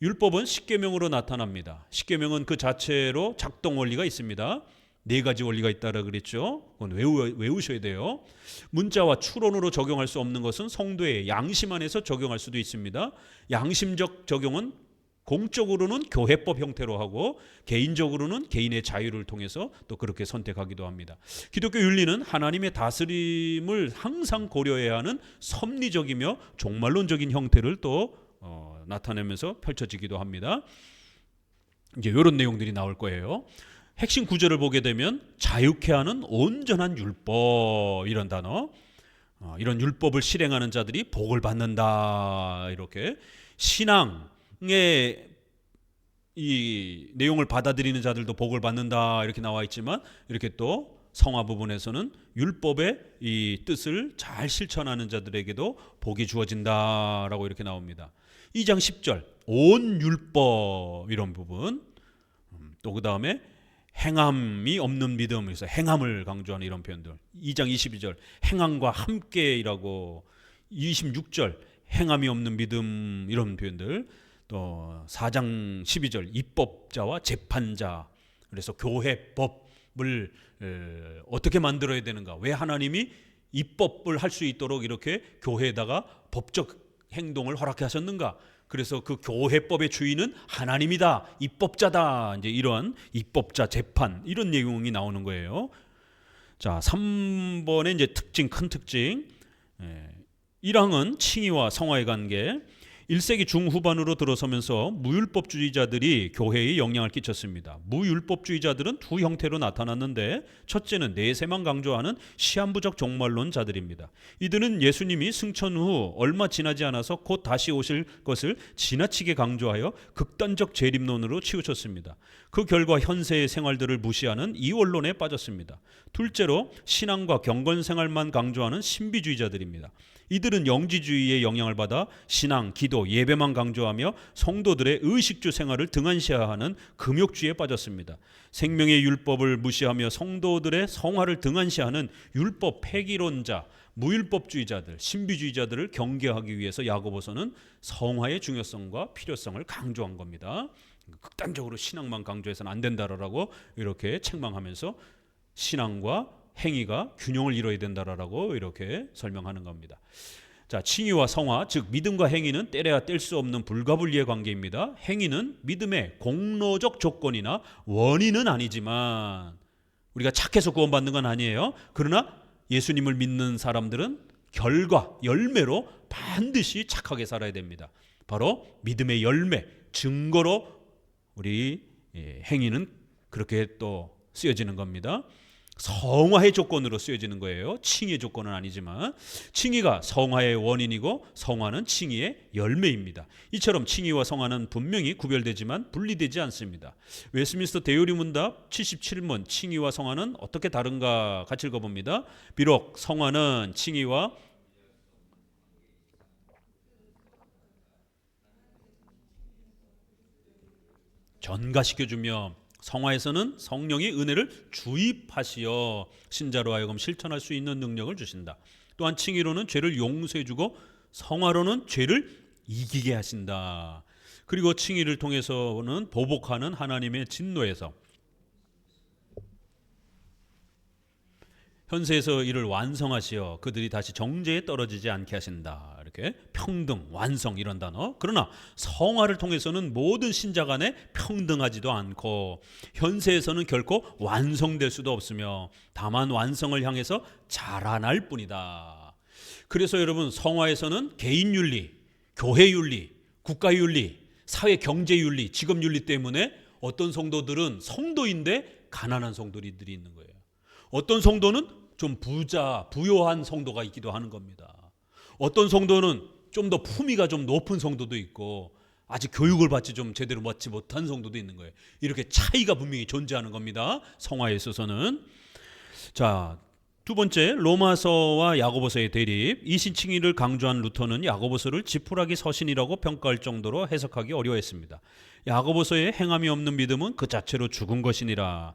율법은 십계명으로 나타납니다. 십계명은 그 자체로 작동 원리가 있습니다. 4가지 원리가 있다라 그랬죠. 그건 외우셔야 돼요. 문자와 추론으로 적용할 수 없는 것은 성도의 양심 안에서 적용할 수도 있습니다. 양심적 적용은 공적으로는 교회법 형태로 하고 개인적으로는 개인의 자유를 통해서 또 그렇게 선택하기도 합니다. 기독교 윤리는 하나님의 다스림을 항상 고려해야 하는 섭리적이며 종말론적인 형태를 또 나타내면서 펼쳐지기도 합니다. 이제 이런 내용들이 나올 거예요. 핵심 구절을 보게 되면 자유케 하는 온전한 율법, 이런 단어, 이런 율법을 실행하는 자들이 복을 받는다. 이렇게 신앙의 이 내용을 받아들이는 자들도 복을 받는다 이렇게 나와 있지만, 이렇게 또 성화 부분에서는 율법의 이 뜻을 잘 실천하는 자들에게도 복이 주어진다라고 이렇게 나옵니다. 2장 10절 온 율법, 이런 부분. 또 그 다음에 행함이 없는 믿음, 그래서 행함을 강조하는 이런 표현들. 2장 22절 행함과 함께이라고, 26절 행함이 없는 믿음, 이런 표현들. 또 4장 12절 입법자와 재판자, 그래서 교회법을 어떻게 만들어야 되는가, 왜 하나님이 입법을 할 수 있도록 이렇게 교회에다가 법적 행동을 허락해 하셨는가, 그래서 그 교회법의 주인은 하나님이다, 입법자다, 이제 이런 입법자, 재판, 이런 내용이 나오는 거예요. 자, 3번의 이제 특징, 큰 특징. 1항은 칭의와 성화의 관계. 1세기 중후반으로 들어서면서 무율법주의자들이 교회에 영향을 끼쳤습니다. 무율법주의자들은 두 형태로 나타났는데, 첫째는 내세만 강조하는 시한부적 종말론자들입니다. 이들은 예수님이 승천 후 얼마 지나지 않아서 곧 다시 오실 것을 지나치게 강조하여 극단적 재림론으로 치우쳤습니다. 그 결과 현세의 생활들을 무시하는 이원론에 빠졌습니다. 둘째로 신앙과 경건생활만 강조하는 신비주의자들입니다. 이들은 영지주의의 영향을 받아 신앙, 기도, 예배만 강조하며 성도들의 의식주 생활을 등한시하는 금욕주의에 빠졌습니다. 생명의 율법을 무시하며 성도들의 성화를 등한시하는 율법 폐기론자, 무율법주의자들, 신비주의자들을 경계하기 위해서 야고보서는 성화의 중요성과 필요성을 강조한 겁니다. 극단적으로 신앙만 강조해서는 안 된다라고 이렇게 책망하면서 신앙과 행위가 균형을 이뤄야 된다라고 이렇게 설명하는 겁니다. 자, 칭의와 성화, 즉 믿음과 행위는 떼려야 뗄 수 없는 불가분리의 관계입니다. 행위는 믿음의 공로적 조건이나 원인은 아니지만, 우리가 착해서 구원받는 건 아니에요. 그러나 예수님을 믿는 사람들은 결과, 열매로 반드시 착하게 살아야 됩니다. 바로 믿음의 열매, 증거로 우리 행위는 그렇게 또 쓰여지는 겁니다. 성화의 조건으로 쓰여지는 거예요. 칭의의 조건은 아니지만, 칭의가 성화의 원인이고 성화는 칭의의 열매입니다. 이처럼 칭의와 성화는 분명히 구별되지만 분리되지 않습니다. 웨스민스터 대요리 문답 77문 칭의와 성화는 어떻게 다른가 같이 읽어봅니다. 비록 성화는 칭의와 전가시켜주며 성화에서는 성령이 은혜를 주입하시어 신자로 하여금 실천할 수 있는 능력을 주신다. 또한 칭의로는 죄를 용서해 주고 성화로는 죄를 이기게 하신다. 그리고 칭의를 통해서는 보복하는 하나님의 진노에서 현세에서 이를 완성하시어 그들이 다시 정죄에 떨어지지 않게 하신다. 이렇게 평등, 완성 이런 단어. 그러나 성화를 통해서는 모든 신자 간에 평등하지도 않고 현세에서는 결코 완성될 수도 없으며 다만 완성을 향해서 자라날 뿐이다. 그래서 여러분 성화에서는 개인윤리, 교회윤리, 국가윤리, 사회경제윤리, 직업윤리 때문에 어떤 성도들은 성도인데 가난한 성도들이 있는 거예요. 어떤 성도는 좀 부요한 성도가 있기도 하는 겁니다. 어떤 성도는 좀 더 품위가 좀 높은 성도도 있고 아직 교육을 받지 좀 제대로 받지 못한 성도도 있는 거예요. 이렇게 차이가 분명히 존재하는 겁니다. 성화에 있어서는. 자, 두 번째, 로마서와 야고보서의 대립. 이신칭의를 강조한 루터는 야고보서를 지푸라기 서신이라고 평가할 정도로 해석하기 어려워했습니다. 야고보서의 행함이 없는 믿음은 그 자체로 죽은 것이니라.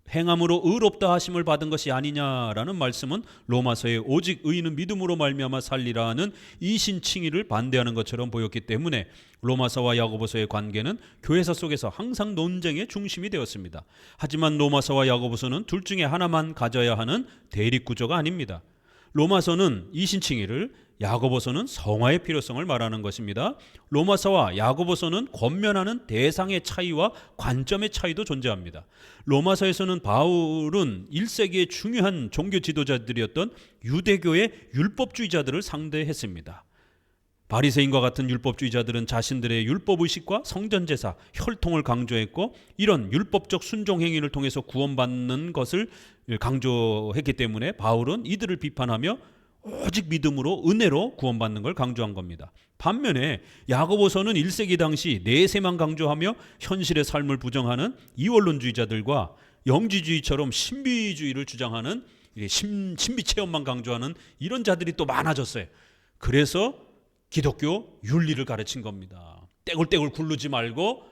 행함으로 의롭다 하심을 받은 것이 아니냐라는 말씀은 로마서의 오직 의인은 믿음으로 말미암아 살리라는 이신칭의를 반대하는 것처럼 보였기 때문에 로마서와 야고보서의 관계는 교회사 속에서 항상 논쟁의 중심이 되었습니다. 하지만 로마서와 야고보서는 둘 중에 하나만 가져야 하는 대립구조가 아닙니다. 로마서는 이신칭의를, 야고보서는 성화의 필요성을 말하는 것입니다. 로마서와 야고보서는 권면하는 대상의 차이와 관점의 차이도 존재합니다. 로마서에서는 바울은 1세기의 중요한 종교 지도자들이었던 유대교의 율법주의자들을 상대했습니다. 바리새인과 같은 율법주의자들은 자신들의 율법의식과 성전제사, 혈통을 강조했고 이런 율법적 순종 행위를 통해서 구원받는 것을 강조했기 때문에 바울은 이들을 비판하며 오직 믿음으로 은혜로 구원받는 걸 강조한 겁니다. 반면에 야고보서는 1세기 당시 내세만 강조하며 현실의 삶을 부정하는 이원론주의자들과 영지주의처럼 신비주의를 주장하는 신비 체험만 강조하는 이런 자들이 또 많아졌어요. 그래서 기독교 윤리를 가르친 겁니다. 떼굴떼굴 굴르지 말고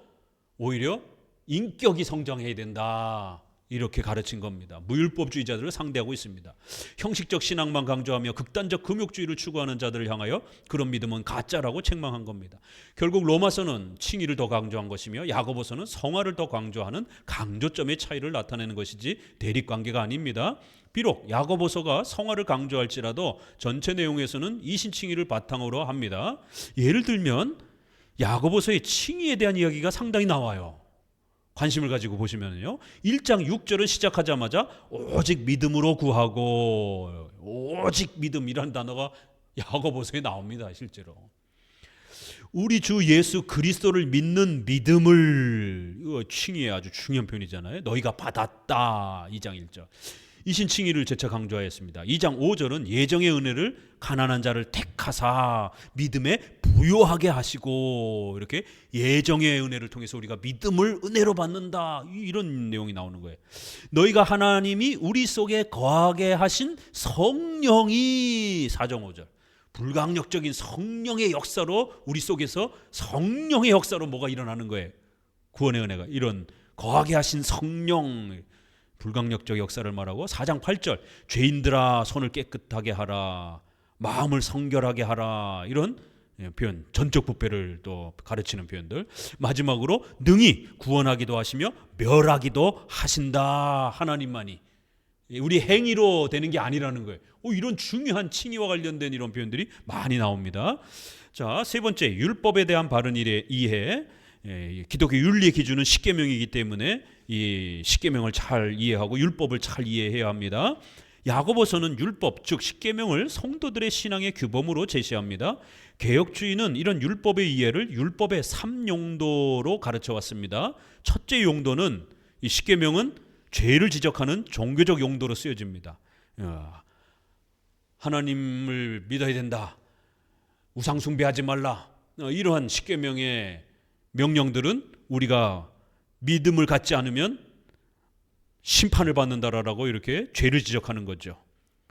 오히려 인격이 성장해야 된다. 이렇게 가르친 겁니다. 무율법주의자들을 상대하고 있습니다. 형식적 신앙만 강조하며 극단적 금욕주의를 추구하는 자들을 향하여 그런 믿음은 가짜라고 책망한 겁니다. 결국 로마서는 칭의를 더 강조한 것이며 야고보서는 성화를 더 강조하는 강조점의 차이를 나타내는 것이지 대립관계가 아닙니다. 비록 야고보서가 성화를 강조할지라도 전체 내용에서는 이신칭의를 바탕으로 합니다. 예를 들면 야고보서의 칭의에 대한 이야기가 상당히 나와요. 관심을 가지고 보시면요. 1장 6절은 시작하자마자 오직 믿음으로 구하고, 오직 믿음이라는 단어가 야고보서에 나옵니다. 실제로. 우리 주 예수 그리스도를 믿는 믿음을, 이거 칭의의 아주 중요한 표현이잖아요. 너희가 받았다. 2장 1절. 이신칭의를 재차 강조하였습니다. 2장 5절은 예정의 은혜를 가난한 자를 택하사 믿음에 부요하게 하시고, 이렇게 예정의 은혜를 통해서 우리가 믿음을 은혜로 받는다, 이런 내용이 나오는 거예요. 너희가 하나님이 우리 속에 거하게 하신 성령이 4장 5절, 불강력적인 성령의 역사로 우리 속에서 성령의 역사로 뭐가 일어나는 거예요. 구원의 은혜가 이런 거하게 하신 성령, 불강력적 역사를 말하고 4장 8절 죄인들아 손을 깨끗하게 하라, 마음을 성결하게 하라, 이런 표현, 전적 부패를 또 가르치는 표현들. 마지막으로 능히 구원하기도 하시며 멸하기도 하신다. 하나님만이. 우리 행위로 되는 게 아니라는 거예요. 이런 중요한 칭의와 관련된 이런 표현들이 많이 나옵니다. 자, 세 번째, 율법에 대한 바른 이해. 기독교 윤리의 기준은 십계명이기 때문에 이 십계명을 잘 이해하고 율법을 잘 이해해야 합니다. 야고보서는 율법, 즉 십계명을 성도들의 신앙의 규범으로 제시합니다. 개혁주의는 이런 율법의 이해를 율법의 3용도로 가르쳐 왔습니다. 첫째 용도는 이 십계명은 죄를 지적하는 종교적 용도로 쓰여집니다. 하나님을 믿어야 된다, 우상 숭배하지 말라, 이러한 십계명의 명령들은 우리가 믿음을 갖지 않으면 심판을 받는다라고 이렇게 죄를 지적하는 거죠.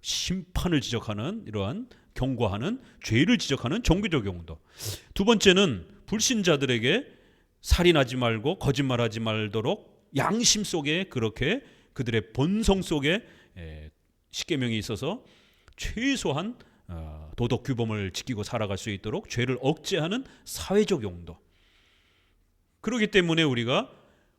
심판을 지적하는, 이러한 경고하는, 죄를 지적하는 종교적 용도. 두 번째는 불신자들에게 살인하지 말고 거짓말하지 말도록 양심 속에 그렇게 그들의 본성 속에 십계명이 있어서 최소한 도덕 규범을 지키고 살아갈 수 있도록 죄를 억제하는 사회적 용도. 그렇기 때문에 우리가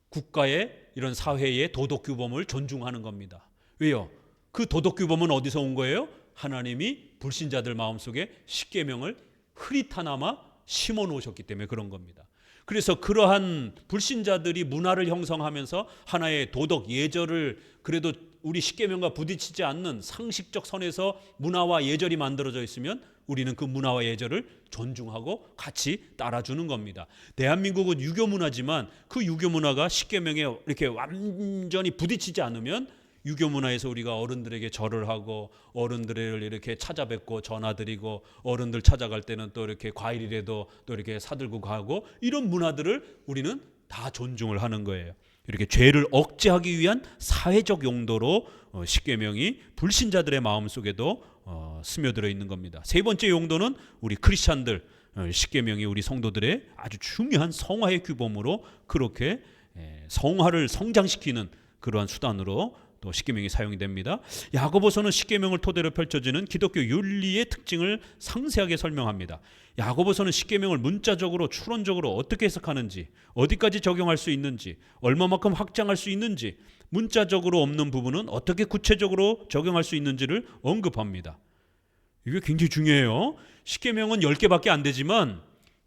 국가의 이런 사회의 도덕 규범을 존중하는 겁니다. 왜요? 그 도덕 규범은 어디서 온 거예요? 하나님이 불신자들 마음속에 십계명을 흐릿하나마 심어 놓으셨기 때문에 그런 겁니다. 그래서 그러한 불신자들이 문화를 형성하면서 하나의 도덕 예절을 그래도 우리 십계명과 부딪히지 않는 상식적 선에서 문화와 예절이 만들어져 있으면 우리는 그 문화와 예절을 존중하고 같이 따라주는 겁니다. 대한민국은 유교 문화지만 그 유교 문화가 십계명에 이렇게 완전히 부딪히지 않으면 유교 문화에서 우리가 어른들에게 절을 하고 어른들을 이렇게 찾아뵙고 전화드리고 어른들 찾아갈 때는 또 이렇게 과일이라도 또 이렇게 사들고 가고 이런 문화들을 우리는 다 존중을 하는 거예요. 이렇게 죄를 억제하기 위한 사회적 용도로 십계명이 불신자들의 마음속에도 스며들어 있는 겁니다. 세 번째 용도는 우리 크리스찬들 십계명이 우리 성도들의 아주 중요한 성화의 규범으로 그렇게 성화를 성장시키는 그러한 수단으로 또 십계명이 사용이 됩니다. 야고보서는 십계명을 토대로 펼쳐지는 기독교 윤리의 특징을 상세하게 설명합니다. 야고보서는 십계명을 문자적으로 추론적으로 어떻게 해석하는지, 어디까지 적용할 수 있는지, 얼마만큼 확장할 수 있는지, 문자적으로 없는 부분은 어떻게 구체적으로 적용할 수 있는지를 언급합니다. 이게 굉장히 중요해요. 십계명은 10개밖에 안 되지만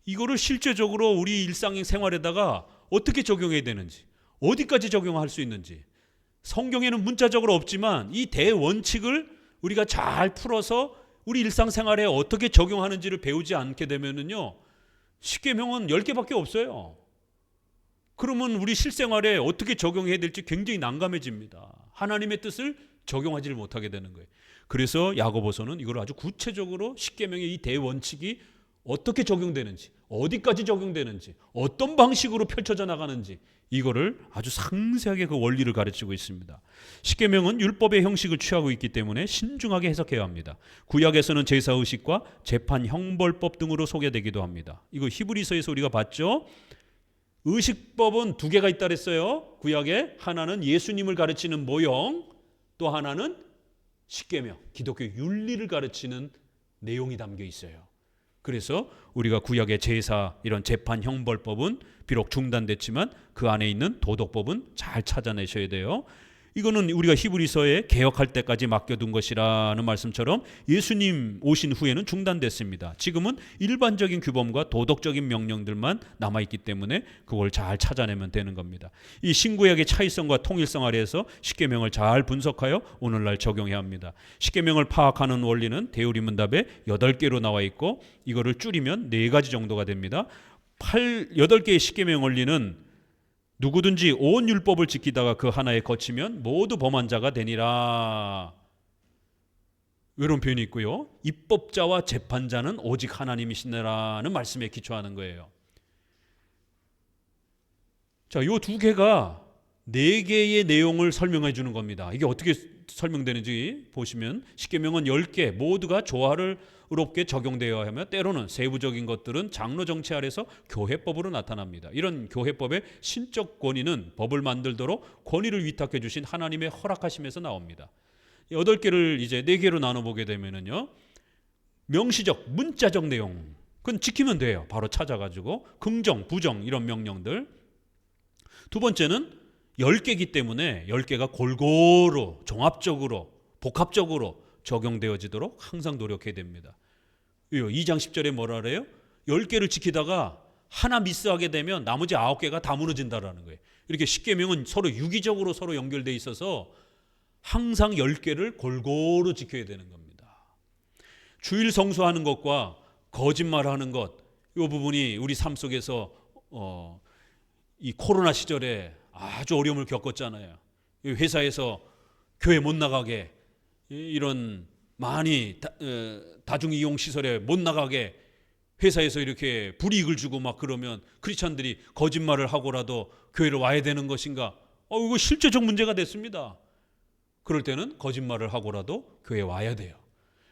이거를 실제적으로 우리 일상생활에다가 어떻게 적용해야 되는지, 어디까지 적용할 수 있는지, 성경에는 문자적으로 없지만 이 대원칙을 우리가 잘 풀어서 우리 일상생활에 어떻게 적용하는지를 배우지 않게 되면은요, 십계명은 10개밖에 없어요. 그러면 우리 실생활에 어떻게 적용해야 될지 굉장히 난감해집니다. 하나님의 뜻을 적용하지를 못하게 되는 거예요. 그래서 야고보서는 이걸 아주 구체적으로 십계명의 이 대원칙이 어떻게 적용되는지, 어디까지 적용되는지, 어떤 방식으로 펼쳐져 나가는지 이거를 아주 상세하게 그 원리를 가르치고 있습니다. 십계명은 율법의 형식을 취하고 있기 때문에 신중하게 해석해야 합니다. 구약에서는 제사의식과 재판 형벌법 등으로 소개되기도 합니다. 이거 히브리서에서 우리가 봤죠. 의식법은 2개가 있다 그랬어요. 구약에 하나는 예수님을 가르치는 모형, 또 하나는 십계명, 기독교 윤리를 가르치는 내용이 담겨 있어요. 그래서 우리가 구약의 제사 이런 재판 형벌법은 비록 중단됐지만 그 안에 있는 도덕법은 잘 찾아내셔야 돼요. 이거는 우리가 히브리서에 개혁할 때까지 맡겨둔 것이라는 말씀처럼 예수님 오신 후에는 중단됐습니다. 지금은 일반적인 규범과 도덕적인 명령들만 남아있기 때문에 그걸 잘 찾아내면 되는 겁니다. 이 신구약의 차이성과 통일성 아래에서 십계명을 잘 분석하여 오늘날 적용해야 합니다. 십계명을 파악하는 원리는 대우리문답에 8개로 나와 있고 이거를 줄이면 4가지 정도가 됩니다. 8개의 십계명 원리는 누구든지 온 율법을 지키다가 그 하나에 거치면 모두 범한 자가 되니라. 이런 표현이 있고요. 입법자와 재판자는 오직 하나님이시라는 말씀에 기초하는 거예요. 자, 이 2개가 4개의 내용을 설명해 주는 겁니다. 이게 어떻게 설명되는지 보시면 십계명은 10개 모두가 조화롭게 적용되어야 하며 때로는 세부적인 것들은 장로 정치 아래서 교회법으로 나타납니다. 이런 교회법의 신적 권위는 법을 만들도록 권위를 위탁해 주신 하나님의 허락하심에서 나옵니다. 8개를 이제 4개로 나눠보게 되면은요, 명시적 문자적 내용 그건 지키면 돼요. 바로 찾아가지고 긍정 부정 이런 명령들. 두 번째는 10개이기 때문에 10개가 골고루 종합적으로 복합적으로 적용되어지도록 항상 노력해야 됩니다. 2장 10절에 뭐라 그래요? 10개를 지키다가 하나 미스하게 되면 나머지 9개가 다 무너진다라는 거예요. 이렇게 십계명은 서로 유기적으로 서로 연결되어 있어서 항상 10개를 골고루 지켜야 되는 겁니다. 주일 성수하는 것과 거짓말하는 것, 이 부분이 우리 삶 속에서 이 코로나 시절에 아주 어려움을 겪었잖아요. 회사에서 교회 못 나가게, 이런 많이 다중이용시설에 못 나가게 회사에서 이렇게 불이익을 주고 막 그러면 크리스찬들이 거짓말을 하고라도 교회를 와야 되는 것인가? 이거 실제적 문제가 됐습니다. 그럴 때는 거짓말을 하고라도 교회에 와야 돼요.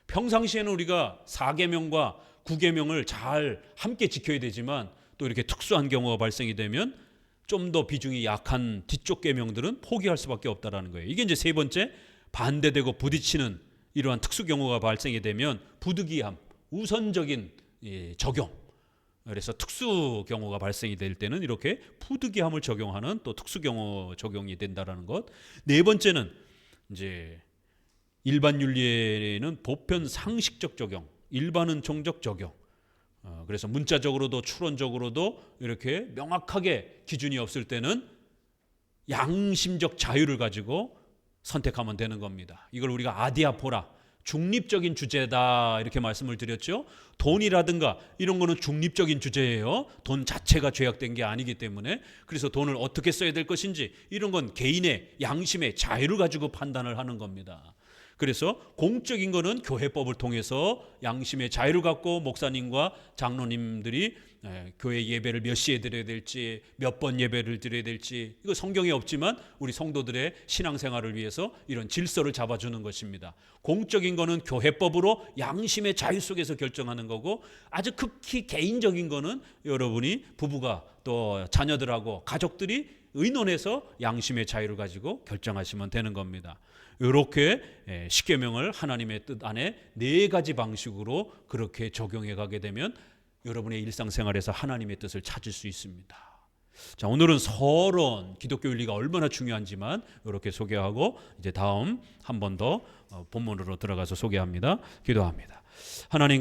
평상시에는 우리가 4계명과 9계명을 잘 함께 지켜야 되지만 또 이렇게 특수한 경우가 발생이 되면 좀 더 비중이 약한 뒤쪽 계명들은 포기할 수밖에 없다라는 거예요. 이게 이제 세 번째, 반대되고 부딪히는 이러한 특수 경우가 발생이 되면 부득이함, 우선적인 적용. 그래서 특수 경우가 발생이 될 때는 이렇게 부득이함을 적용하는 또 특수 경우 적용이 된다라는 것. 네 번째는 이제 일반 윤리에는 보편 상식적 적용, 일반은 종적 적용. 그래서 문자적으로도 추론적으로도 이렇게 명확하게 기준이 없을 때는 양심적 자유를 가지고 선택하면 되는 겁니다. 이걸 우리가 아디아포라, 중립적인 주제다 이렇게 말씀을 드렸죠. 돈이라든가 이런 거는 중립적인 주제예요. 돈 자체가 죄악된 게 아니기 때문에. 그래서 돈을 어떻게 써야 될 것인지 이런 건 개인의 양심의 자유를 가지고 판단을 하는 겁니다. 그래서 공적인 거는 교회법을 통해서 양심의 자유를 갖고 목사님과 장로님들이 교회 예배를 몇 시에 드려야 될지, 몇 번 예배를 드려야 될지, 이거 성경에 없지만 우리 성도들의 신앙생활을 위해서 이런 질서를 잡아주는 것입니다. 공적인 거는 교회법으로 양심의 자유 속에서 결정하는 거고, 아주 극히 개인적인 거는 여러분이 부부가 또 자녀들하고 가족들이 의논해서 양심의 자유를 가지고 결정하시면 되는 겁니다. 이렇게 십계명을 하나님의 뜻 안에 네 가지 방식으로 그렇게 적용해 가게 되면 여러분의 일상생활에서 하나님의 뜻을 찾을 수 있습니다. 자, 오늘은 서론, 기독교 윤리가 얼마나 중요한지만 이렇게 소개하고 이제 다음 한 번 더 본문으로 들어가서 소개합니다. 기도합니다. 하나님